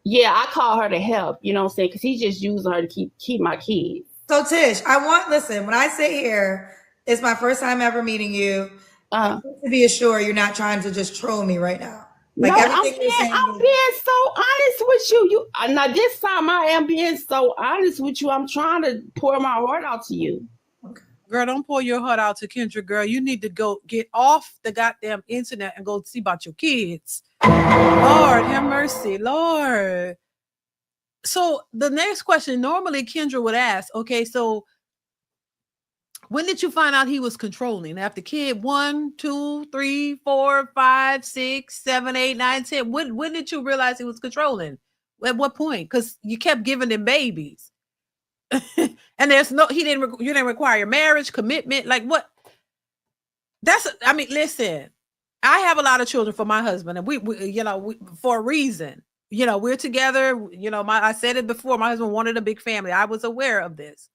Yeah, I call her to help, you know what I'm saying? Because he's just using her to keep my kids. So Tish, listen, when I sit here, it's my first time ever meeting you. To be assured you're not trying to just troll me right now. Like, no, I'm being so honest with you. Now this time I am being so honest with you. I'm trying to pour my heart out to you. Okay. Girl, don't pour your heart out to Kendra, girl. You need to go get off the goddamn internet and go see about your kids. Lord, have mercy. Lord. So the next question, normally Kendra would ask, okay, so when did you find out he was controlling? After kid 1, 2, 3, 4, 5, 6, 7, 8, 9, 10. When did you realize he was controlling? At what point? Because you kept giving him babies. And you didn't require marriage, commitment. Like what? Listen, I have a lot of children for my husband, and we for a reason. You know, we're together. You know, I said it before, my husband wanted a big family. I was aware of this.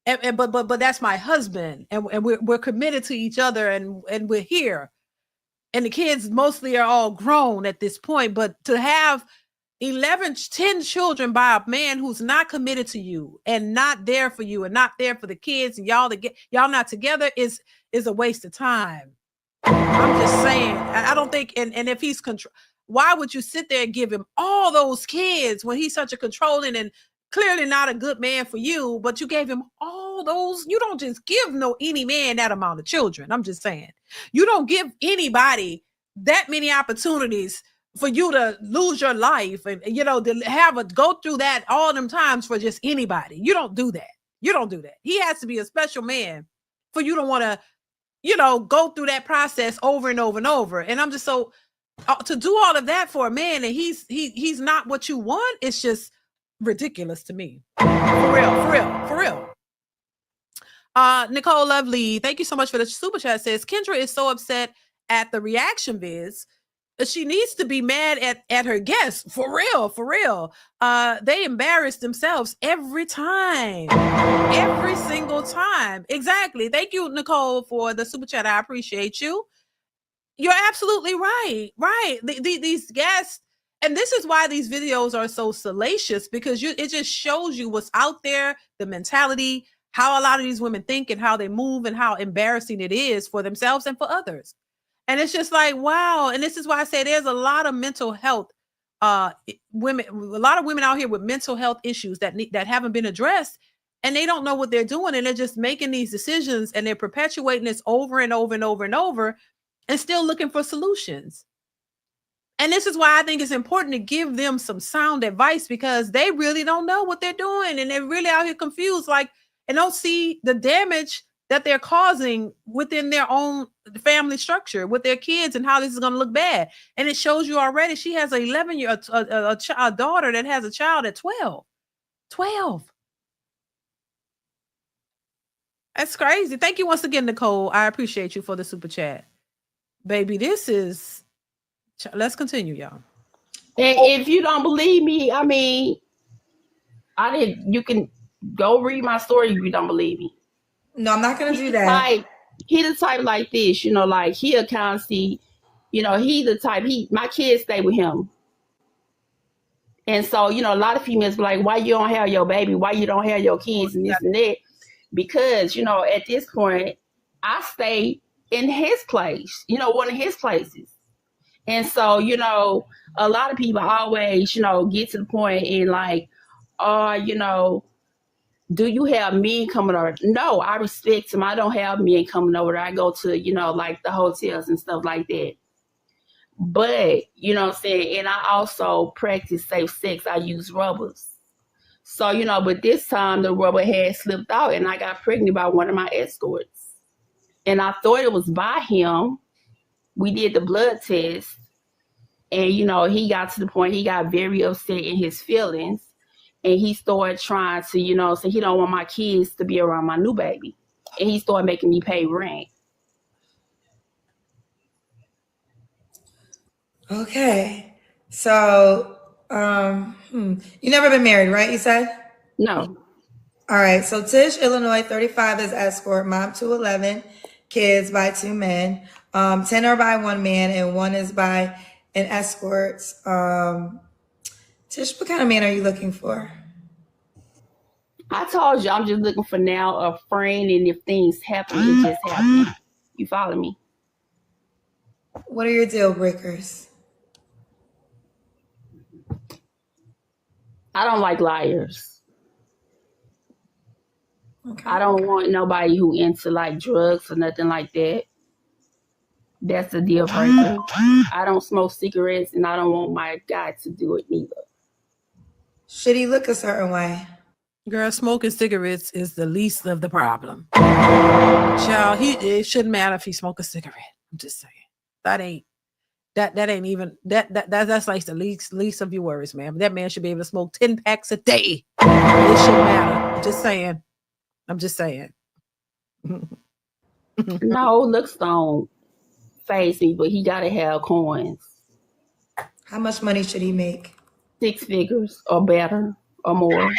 But that's my husband, and we're committed to each other, and we're here, and the kids mostly are all grown at this point. But to have 10 children by a man who's not committed to you and not there for you and not there for the kids, and y'all not together is a waste of time. I'm just saying. I don't think, and if he's why would you sit there and give him all those kids when he's such a controlling and clearly not a good man for you, but you gave him all those. You don't just give any man that amount of children. I'm just saying. You don't give anybody that many opportunities for you to lose your life and, to go through that all them times for just anybody. You don't do that. You don't do that. He has to be a special man for you to want to, go through that process over and over and over. And I'm just so, to do all of that for a man and he's not what you want, it's just ridiculous to me. For real. Nicole Lovely, thank you so much for the super chat. Says Kendra is so upset at the reaction vids. She needs to be mad at her guests. For real. They embarrass themselves every time. Every single time. Exactly. Thank you, Nicole, for the super chat. I appreciate you. You're absolutely right. Right. These guests. And this is why these videos are so salacious, because it just shows you what's out there, the mentality, how a lot of these women think and how they move and how embarrassing it is for themselves and for others. And it's just like, wow. And this is why I say there's a lot of mental health women, a lot of women out here with mental health issues that haven't been addressed, and they don't know what they're doing. And they're just making these decisions and they're perpetuating this over and over and over and over and still looking for solutions. And this is why I think it's important to give them some sound advice, because they really don't know what they're doing. And they're really out here confused, like, and don't see the damage that they're causing within their own family structure with their kids and how this is going to look bad. And it shows you already. She has an 11-year a daughter that has a child at 12. 12. That's crazy. Thank you once again, Nicole. I appreciate you for the super chat. Baby, this is... Let's continue, y'all. And if you don't believe me, I mean, you can go read my story if you don't believe me. No, I'm not going to do that. He the type like this, you know, like he a Cassie, you know, he the type, my kids stay with him. And so, you know, a lot of females be like, why you don't have your baby? Why you don't have your kids and this and that? Because, you know, at this point, I stay in his place, you know, one of his places. And so, you know, a lot of people always, you know, get to the point and like, you know, do you have men coming over? No, I respect him. I don't have men coming over. I go to, you know, like the hotels and stuff like that. But, you know what I'm saying? And I also practice safe sex. I use rubbers. So, you know, but this time the rubber had slipped out and I got pregnant by one of my escorts. And I thought it was by him. We did the blood test. And, you know, he got to the point, he got very upset in his feelings. And he started trying to, you know, so he don't want my kids to be around my new baby. And he started making me pay rent. Okay. So, you never been married, right? You said? No. All right. So Tish, Illinois, 35 is escort, mom to 11, kids by 2 men. 10 are by 1 man and 1 is by an escort. Tish, what kind of man are you looking for? I told you I'm just looking for now a friend, and if things happen, it just happen. You follow me? What are your deal breakers? I don't like liars. Okay. I don't want nobody who into like drugs or nothing like that. That's a deal breaker. I don't smoke cigarettes and I don't want my guy to do it neither. Should he look a certain way? Girl, smoking cigarettes is the least of the problem. Child, it shouldn't matter if he smoke a cigarette. I'm just saying. That ain't even that's like the least of your worries, man. That man should be able to smoke 10 packs a day. It shouldn't matter. I'm just saying. No, looks don't faze me, but he gotta have coins. How much money should he make? 6 figures or better or more.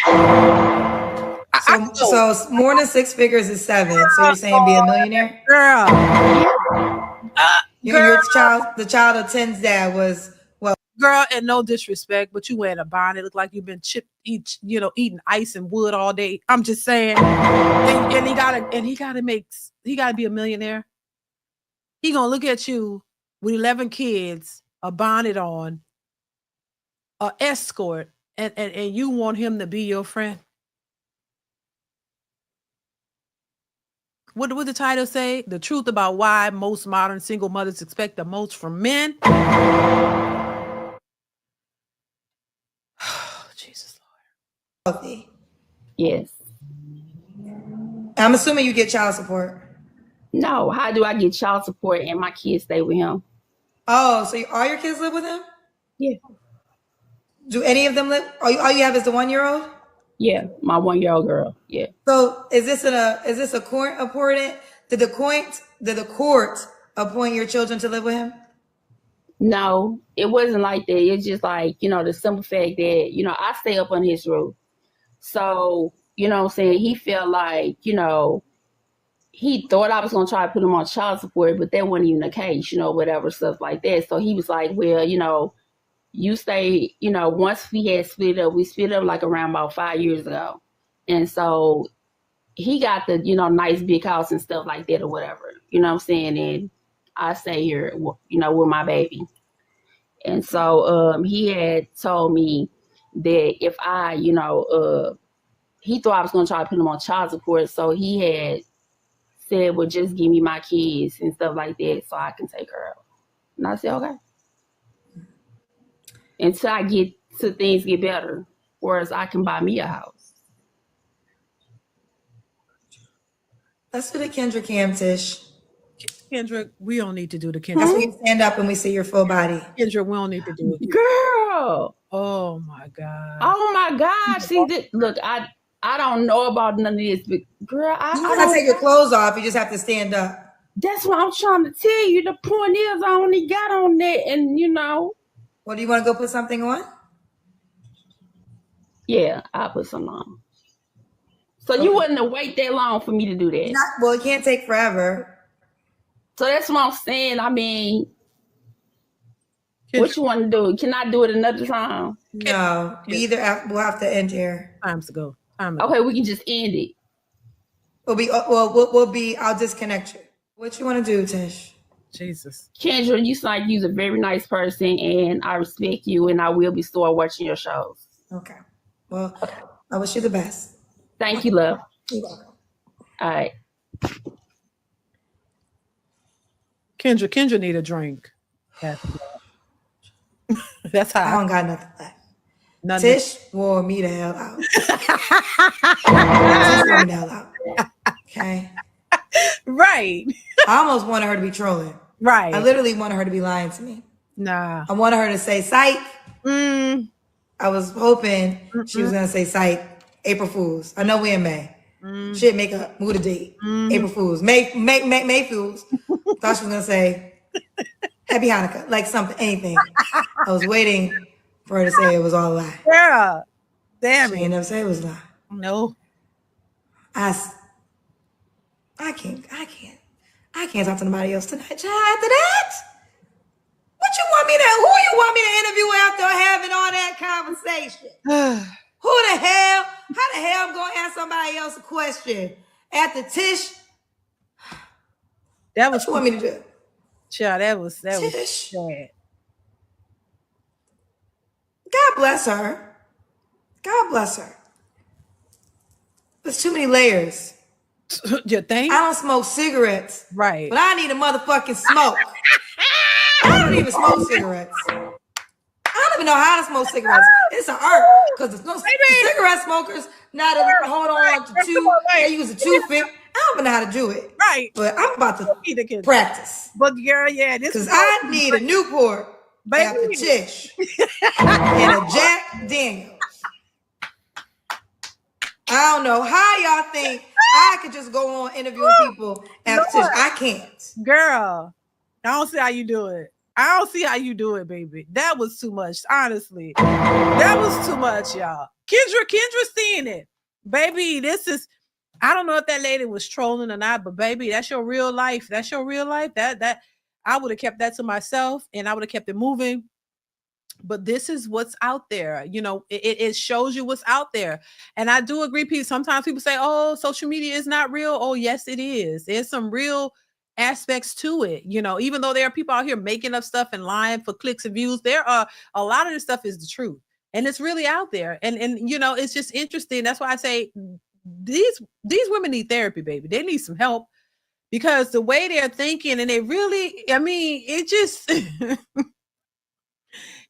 So more than 6 figures is 7. So you're saying be a millionaire? Girl. The child of 10's dad was what? Girl, and no disrespect, but you wearing a bonnet, look like you've been eating ice and wood all day. I'm just saying. And he gotta be a millionaire. He gonna look at you with 11 kids, a bonnet on, an escort, and you want him to be your friend. What would the title say? The truth about why most modern single mothers expect the most from men. Jesus Lord. Healthy. Yes. I'm assuming you get child support. No, how do I get child support and my kids stay with him? Oh, so all your kids live with him? Yeah. Do any of them live? All you have is the 1-year-old? Yeah, my 1-year-old girl. Yeah. So is this a court appointed? Did the court appoint your children to live with him? No, it wasn't like that. It's just like, you know, the simple fact that, you know, I stay up on his roof. So, you know what I'm saying? He felt like, you know, he thought I was going to try to put him on child support, but that wasn't even the case, you know, whatever, stuff like that. So he was like, well, you know, you stay, you know, once we had we split up like around about 5 years ago. And so he got the, you know, nice big house and stuff like that or whatever, you know what I'm saying? And I stay here, you know, with my baby. And so he had told me that if I, you know, he thought I was going to try to put him on child support. So he had said, well, just give me my kids and stuff like that so I can take her out. And I said, okay. until I get to things get better, whereas I can buy me a house. Let's do the Kendra Cam, Tish. Kendra, we don't need to do the Kendra. That's when you stand up and we see your full body. Kendra, we don't need to do it. Girl. Oh my God. Oh my God. See, look, I don't know about none of this, but girl, I don't take your clothes off. You just have to stand up. That's what I'm trying to tell you. The point is, I only got on that, and you know. Well, do you want to go put something on? Yeah, I'll put some on. So you wouldn't wait that long for me to do that? Well, it can't take forever. So that's what I'm saying. I mean, what you want to do? Can I do it another time? No, we'll have to end here. Times to go. Okay, we can just end it. We'll be. I'll disconnect you. What you want to do, Tish? Jesus. Kendra, you sound like you're a very nice person, and I respect you, and I will be still watching your shows. Okay. Well, I wish you the best. Thank you, love. You're welcome. All right. Kendra need a drink. That's how. I don't got nothing left. Tish wore me the hell out. Tish wore me the hell out. Okay. Right. I almost wanted her to be trolling. Right. I literally wanted her to be lying to me. Nah. I wanted her to say psych. I was hoping she was gonna say psych. April Fools. I know we in May. Shit, make a move a date. April Fools. May Fools. Thought she was gonna say Happy Hanukkah, like something, anything. I was waiting for her to say it was all a lie. Yeah. Damn it. She ain't never say it was a lie. No. I can't talk to nobody else tonight. Child, after that, who you want me to interview after having all that conversation? How the hell I'm gonna ask somebody else a question after Tish? That was what you want me to do? Child, that was sad. God bless her. God bless her. There's too many layers. You think? I don't smoke cigarettes. Right. But I need a motherfucking smoke. I don't even smoke cigarettes. I don't even know how to smoke cigarettes. It's an art. Because the cigarette smokers now to hold on to they use a toothpick. I don't even know how to do it. Right. But I'm about to practice. But girl, yeah. Because I need a Newport after Tish and a Jack Daniels. I don't know how y'all think I could just go on interviewing people after Tish. I can't. Girl, I don't see how you do it. I don't see how you do it, baby. That was too much, honestly. That was too much, y'all. Kendra seeing it. Baby, I don't know if that lady was trolling or not, but baby, that's your real life. That's your real life. That I would have kept that to myself and I would have kept it moving. But this is what's out there. You know, it shows you what's out there. And I do agree, sometimes people say, oh, social media is not real. Oh, yes, it is. There's some real aspects to it. You know, even though there are people out here making up stuff and lying for clicks and views, there are a lot of this stuff is the truth. And it's really out there. And you know, it's just interesting. That's why I say these women need therapy, baby. They need some help because the way they're thinking and they really, I mean, it just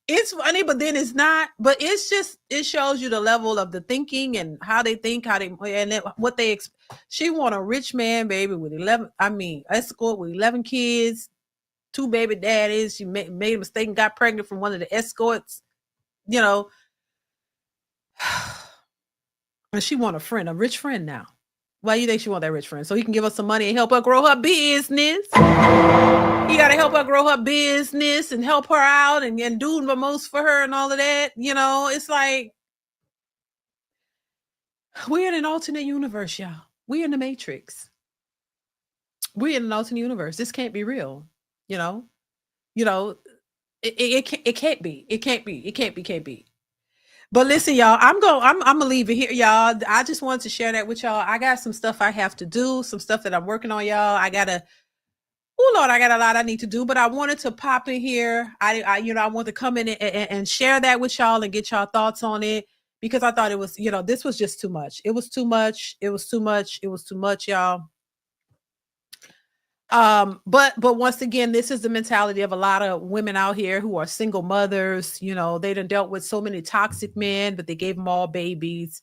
it's funny, but then it's not. But it's just, it shows you the level of the thinking and how they think, what they. She want a rich man, baby, with escort with 11 kids, 2 baby daddies. She made a mistake and got pregnant from one of the escorts. You know, and she want a rich friend now. Why do you think she want that rich friend? So he can give her some money and help her grow her business. He got to help her grow her business and help her out and do the most for her and all of that. You know, it's like we're in an alternate universe, y'all. We're in the Matrix. We're in an alternate universe. This can't be real. You know, it can't be. It can't be. But listen, y'all, I'm gonna leave it here, y'all. I just wanted to share that with y'all. I got some stuff I have to do, some stuff that I'm working on, y'all. I got a lot I need to do, but I wanted to pop in here. I want to come in and share that with y'all and get y'all thoughts on it because I thought it was, this was just too much. It was too much, y'all. But once again, this is the mentality of a lot of women out here who are single mothers. You know, they done dealt with so many toxic men, but they gave them all babies.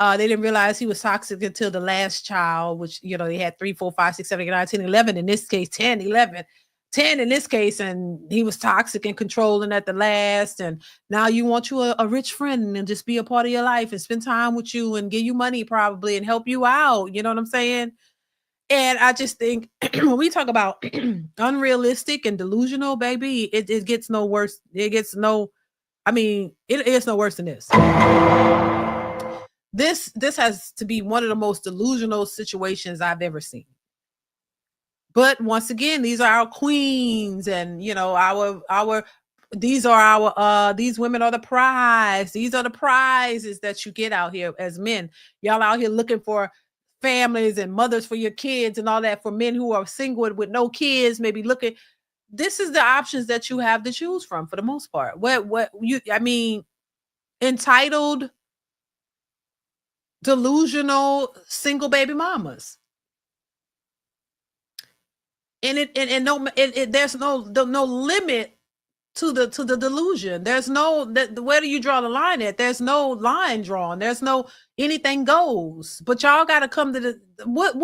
They didn't realize he was toxic until the last child, which, you know, they had 3, 4, 5, 6, 7, 8, 9, 10, 11. In this case, 10, 11, 10 in this case. And he was toxic and controlling at the last. And now you want you a rich friend and just be a part of your life and spend time with you and give you money probably and help you out. You know what I'm saying? And I just think when we talk about unrealistic and delusional, baby, it gets no worse. It gets no, I mean, it is no worse than this. This has to be one of the most delusional situations I've ever seen. But once again, these are our queens, and you know, these women are the prize. These are the prizes that you get out here as men. Y'all out here looking for families and mothers for your kids and all that. For men who are single with no kids, maybe looking. This is the options that you have to choose from for the most part. Entitled, delusional, single baby mamas. And there's no limit to the delusion. There's no where do you draw the line at? There's no line drawn. There's no anything goes. But y'all got to come to what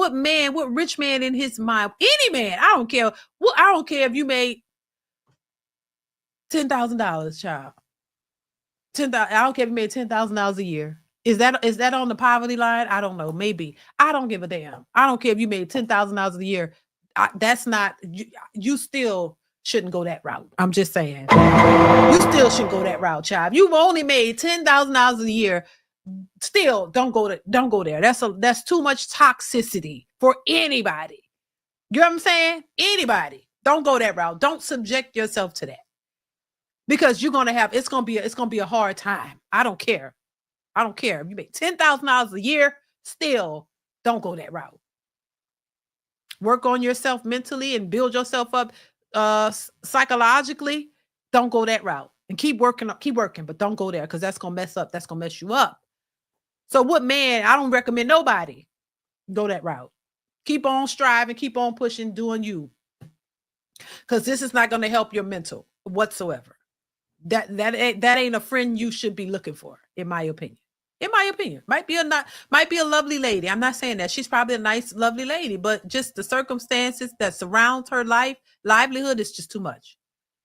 rich man in his mind, any man, I don't care. I don't care if you made $10,000, child. I don't care if you made $10,000 a year. Is that on the poverty line? I don't know. Maybe. I don't give a damn. I don't care if you made $10,000 a year. That's not, you still shouldn't go that route. I'm just saying. You still shouldn't go that route, child. You've only made $10,000 a year. Still don't go there. That's too much toxicity for anybody. You know what I'm saying? Anybody. Don't go that route. Don't subject yourself to that. Because you're going to have, it's going to be a hard time. I don't care. If you make $10,000 a year, still don't go that route. Work on yourself mentally and build yourself up psychologically. Don't go that route and keep working, but don't go there because that's going to mess you up. So what man, I don't recommend nobody go that route. Keep on striving, keep on pushing, doing you. Because this is not going to help your mental whatsoever. That ain't a friend you should be looking for, in my opinion. Might be a lovely lady. I'm not saying that. She's probably a nice, lovely lady, but just the circumstances that surround her livelihood is just too much.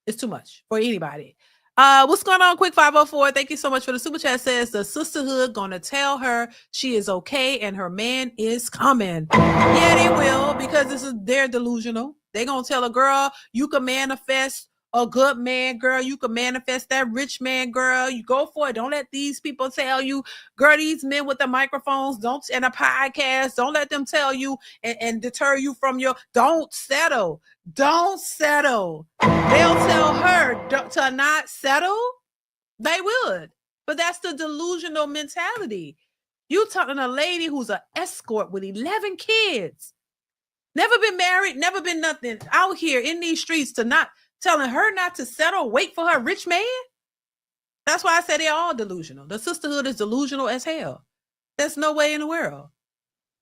It's too much for anybody. What's going on, Quick 504? Thank you so much for the super chat. Says the sisterhood gonna tell her she is okay and her man is coming. Yeah, they will, because they're delusional. They're gonna tell a girl you can manifest a good man, girl. You can manifest that rich man, girl. You go for it. Don't let these people tell you, girl, these men with the microphones and a podcast, don't let them tell you and deter you from don't settle. Don't settle. They'll tell her to not settle. They would. But that's the delusional mentality. You talking a lady who's an escort with 11 kids. Never been married, never been nothing, out here in these streets telling her not to settle, wait for her rich man. That's why I said they're all delusional. The sisterhood is delusional as hell. There's no way in the world.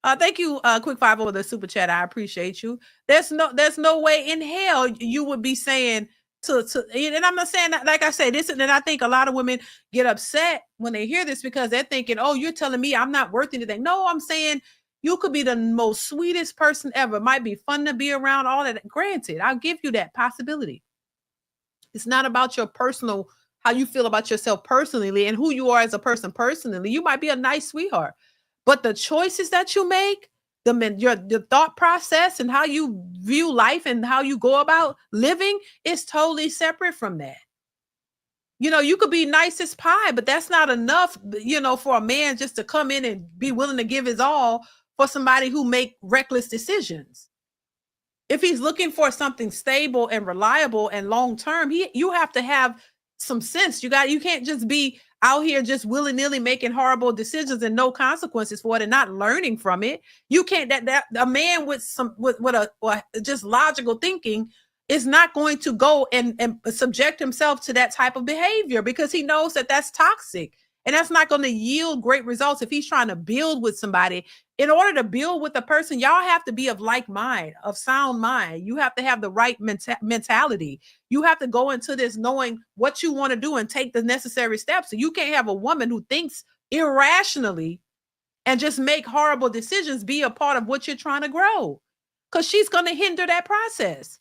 Thank you, Quick 5 over the super chat. I appreciate you. There's no way in hell you would be saying to and I'm not saying that, like I say this, and then I think a lot of women get upset when they hear this because they're thinking, oh, you're telling me I'm not worth anything. No, I'm saying you could be the most sweetest person ever. It might be fun to be around, all that. Granted, I'll give you that possibility. It's not about your personal, how you feel about yourself personally and who you are as a person personally. You might be a nice sweetheart, but the choices that you make, your thought process and how you view life and how you go about living is totally separate from that. You know, you could be nice as pie, but that's not enough, for a man just to come in and be willing to give his all for somebody who make reckless decisions. If he's looking for something stable and reliable and long-term, you have to have some sense. You can't just be out here just willy-nilly making horrible decisions and no consequences for it and not learning from it. You can't, that a man with just logical thinking is not going to go and subject himself to that type of behavior because he knows that that's toxic And that's not going to yield great results if he's trying to build with somebody. In order to build with a person, y'all have to be of like mind, of sound mind. You have to have the right mentality. You have to go into this knowing what you want to do and take the necessary steps. So you can't have a woman who thinks irrationally and just make horrible decisions be a part of what you're trying to grow, because she's going to hinder that process.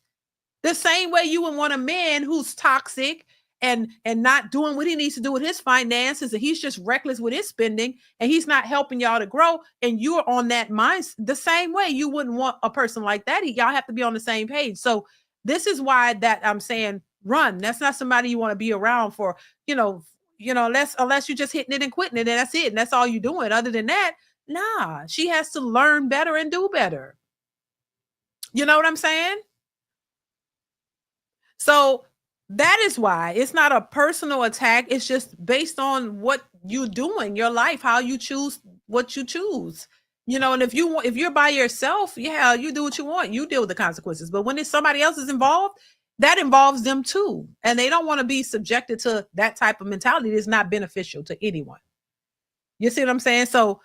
The same way you would want a man who's toxic and not doing what he needs to do with his finances, and he's just reckless with his spending, and he's not helping y'all to grow, and you're on that mindset. The same way you wouldn't want a person like that. Y'all have to be on the same page. So this is why that I'm saying run. That's not somebody you want to be around for, unless you're just hitting it and quitting it, and that's it, and that's all you're doing. Other than that, nah, she has to learn better and do better. You know what I'm saying? So that is why it's not a personal attack. It's just based on what you're doing, your life, how you choose what you choose. And if you're by yourself, yeah, you do what you want. You deal with the consequences. But when it's somebody else is involved, that involves them too. And they don't want to be subjected to that type of mentality. It's not beneficial to anyone. You see what I'm saying? So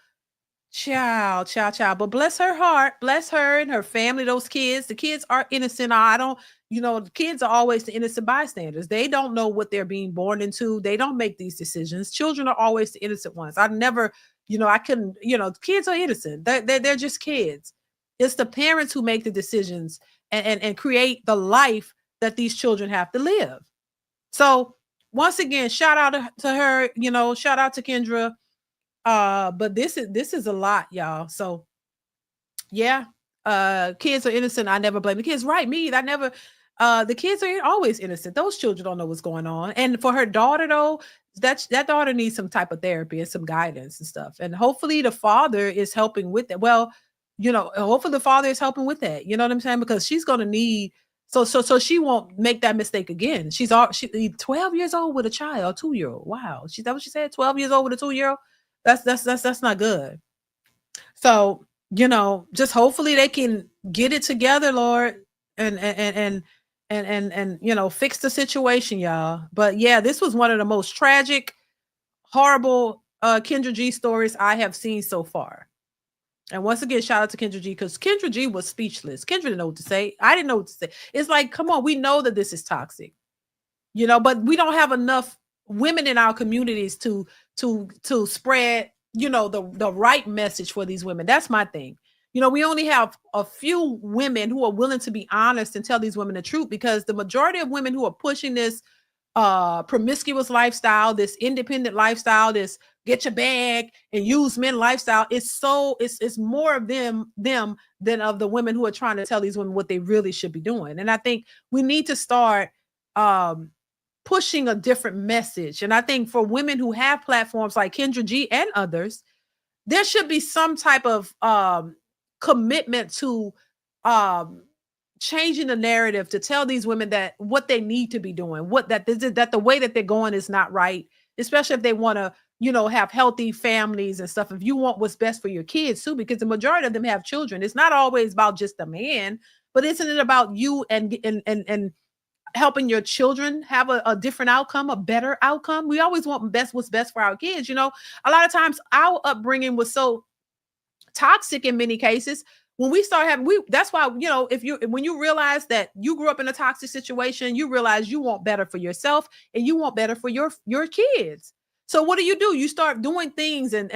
child. But bless her heart, bless her and her family, those kids. The kids are innocent. The kids are always the innocent bystanders. They don't know what they're being born into. They don't make these decisions. Children are always the innocent ones. I never, I couldn't, kids are innocent. They're just kids. It's the parents who make the decisions and create the life that these children have to live. So once again, shout out to her, shout out to Kendra. But this is a lot, y'all. So yeah, kids are innocent. I never blame the kids. Right, me. I never. The kids are always innocent. Those children don't know what's going on. And for her daughter, though, that daughter needs some type of therapy and some guidance and stuff. And hopefully the father is helping with that. Well, hopefully the father is helping with that. You know what I'm saying? Because she's gonna need so she won't make that mistake again. She's 12 years old with a child, 2-year-old. Wow, is that what she said? 12 years old with a 2-year-old. That's not good. So, just hopefully they can get it together, Lord, and fix the situation, y'all. But yeah, this was one of the most tragic, horrible Kendra G stories I have seen so far. And once again, shout out to Kendra G, because Kendra G was speechless. Kendra didn't know what to say. I didn't know what to say. It's like, come on, we know that this is toxic, but we don't have enough women in our communities to spread, the right message for these women. That's my thing. We only have a few women who are willing to be honest and tell these women the truth, because the majority of women who are pushing this promiscuous lifestyle, this independent lifestyle, this get your bag and use men lifestyle, it's more of them than of the women who are trying to tell these women what they really should be doing. And I think we need to start pushing a different message. And I think for women who have platforms like Kendra G and others, there should be some type of commitment to changing the narrative to tell these women that what they need to be doing, that the way that they're going is not right, especially if they want to, have healthy families and stuff. If you want what's best for your kids too, because the majority of them have children. It's not always about just the man, but isn't it about you and helping your children have a different outcome, a better outcome? We always want what's best for our kids. A lot of times our upbringing was so toxic in many cases. When we start having, that's why, when you realize that you grew up in a toxic situation, you realize you want better for yourself and you want better for your kids. So what do? You start doing things and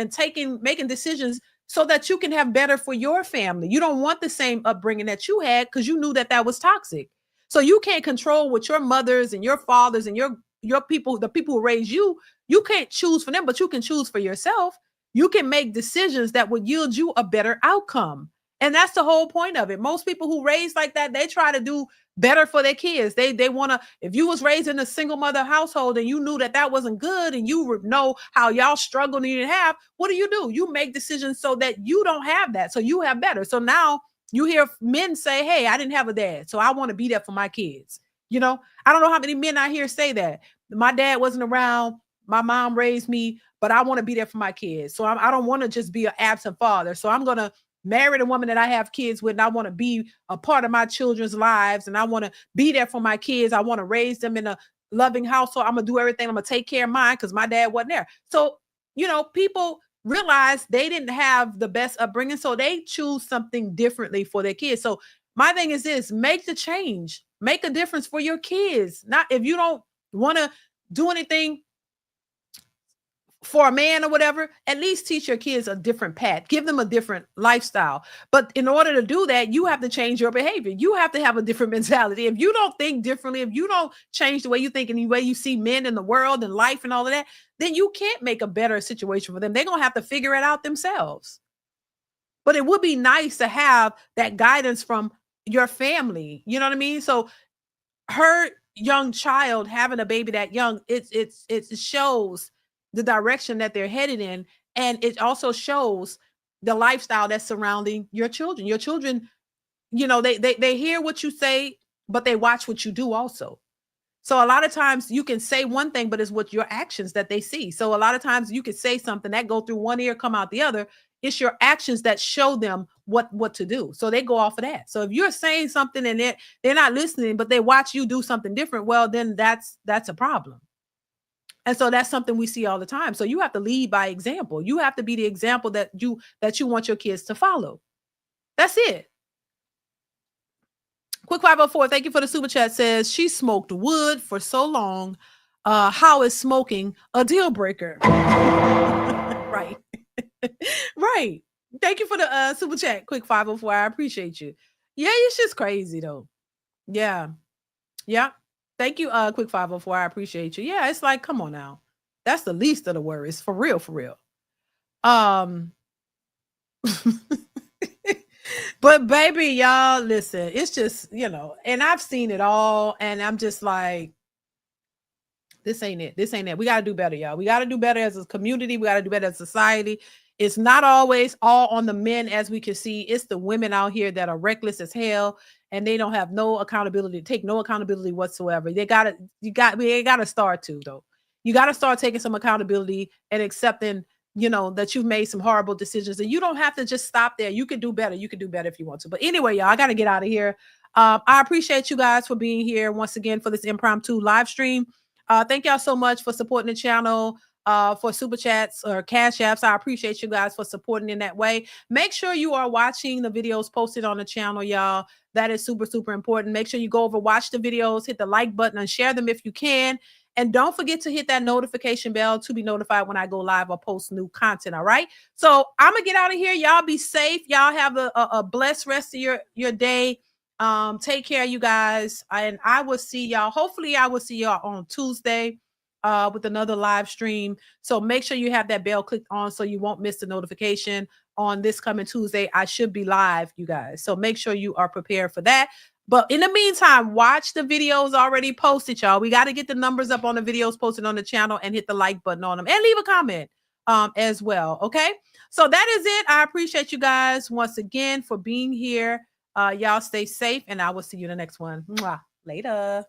making decisions so that you can have better for your family. You don't want the same upbringing that you had because you knew that was toxic. So you can't control what your mothers and your fathers and your people, the people who raise you, you can't choose for them, but you can choose for yourself. You can make decisions that would yield you a better outcome. And that's the whole point of it. Most people who raise like that, they try to do better for their kids. They want to, if you was raised in a single mother household and you knew that wasn't good and you know how y'all struggled and you didn't have, what do? You make decisions so that you don't have that. So you have better. So now you hear men say, hey, I didn't have a dad, so I want to be there for my kids. I don't know how many men out here say that. My dad wasn't around. My mom raised me, but I want to be there for my kids. So I don't want to just be an absent father. So I'm going to marry the woman that I have kids with, and I want to be a part of my children's lives, and I want to be there for my kids. I want to raise them in a loving household. I'm going to do everything. I'm going to take care of mine because my dad wasn't there. So you know, people realize they didn't have the best upbringing, so they choose something differently for their kids. So my thing is this: make the change, make a difference for your kids. Not if you don't want to do anything for a man or whatever, at least teach your kids a different path, give them a different lifestyle. But in order to do that, you have to change your behavior. You have to have a different mentality. If you don't think differently, if you don't change the way you think and the way you see men in the world and life and all of that, then you can't make a better situation for them. They're going to have to figure it out themselves. But it would be nice to have that guidance from your family. You know what I mean? So her young child having a baby that young, it shows the direction that they're headed in. And it also shows the lifestyle that's surrounding your children. Your children, you know, they hear what you say, but they watch what you do also. So a lot of times you can say one thing, but it's what your actions that they see. So a lot of times you could say something that go through one ear, come out the other. It's your actions that show them what to do. So they go off of that. So if you're saying something and they're not listening, but they watch you do something different, well, then that's a problem. And so that's something we see all the time. So you have to lead by example. You have to be the example that you want your kids to follow. That's it. Quick 504, thank you for the super chat. Says she smoked wood for so long. How is smoking a deal breaker? Right. Right. Thank you for the super chat. Quick 504. I appreciate you. Yeah, it's just crazy though. Yeah. Yeah. Thank you, quick 504. I appreciate you. Yeah, it's like, come on now. That's the least of the worries. For real, for real. But baby, y'all, listen, it's just, you know, and I've seen it all, and I'm just like, this ain't it. This ain't it. We got to do better, y'all. We got to do better as a community. We got to do better as a society. It's not always all on the men, as we can see. It's the women out here that are reckless as hell, and they don't have no accountability, take no accountability whatsoever. You got to start to, though. You got to start taking some accountability and accepting, you know, that you've made some horrible decisions, and you don't have to just stop there. You can do better. You can do better if you want to. But anyway, y'all, I got to get out of here. I appreciate you guys for being here once again for this impromptu live stream. Thank y'all so much for supporting the channel, for super chats or cash apps. I appreciate you guys for supporting in that way. Make sure you are watching the videos posted on the channel, y'all. That is super, super important. Make sure you go over, watch the videos, hit the like button, and share them if you can. And don't forget to hit that notification bell to be notified when I go live or post new content. All right. So I'm going to get out of here. Y'all be safe. Y'all have a blessed rest of your day. Take care, you guys. And I will see y'all. Hopefully I will see y'all on Tuesday with another live stream. So make sure you have that bell clicked on so you won't miss the notification on this coming Tuesday. I should be live, you guys. So make sure you are prepared for that. But in the meantime, watch the videos already posted, y'all. We got to get the numbers up on the videos posted on the channel and hit the like button on them and leave a comment as well. Okay. So that is it. I appreciate you guys once again for being here. Y'all stay safe, and I will see you in the next one. Mwah. Later.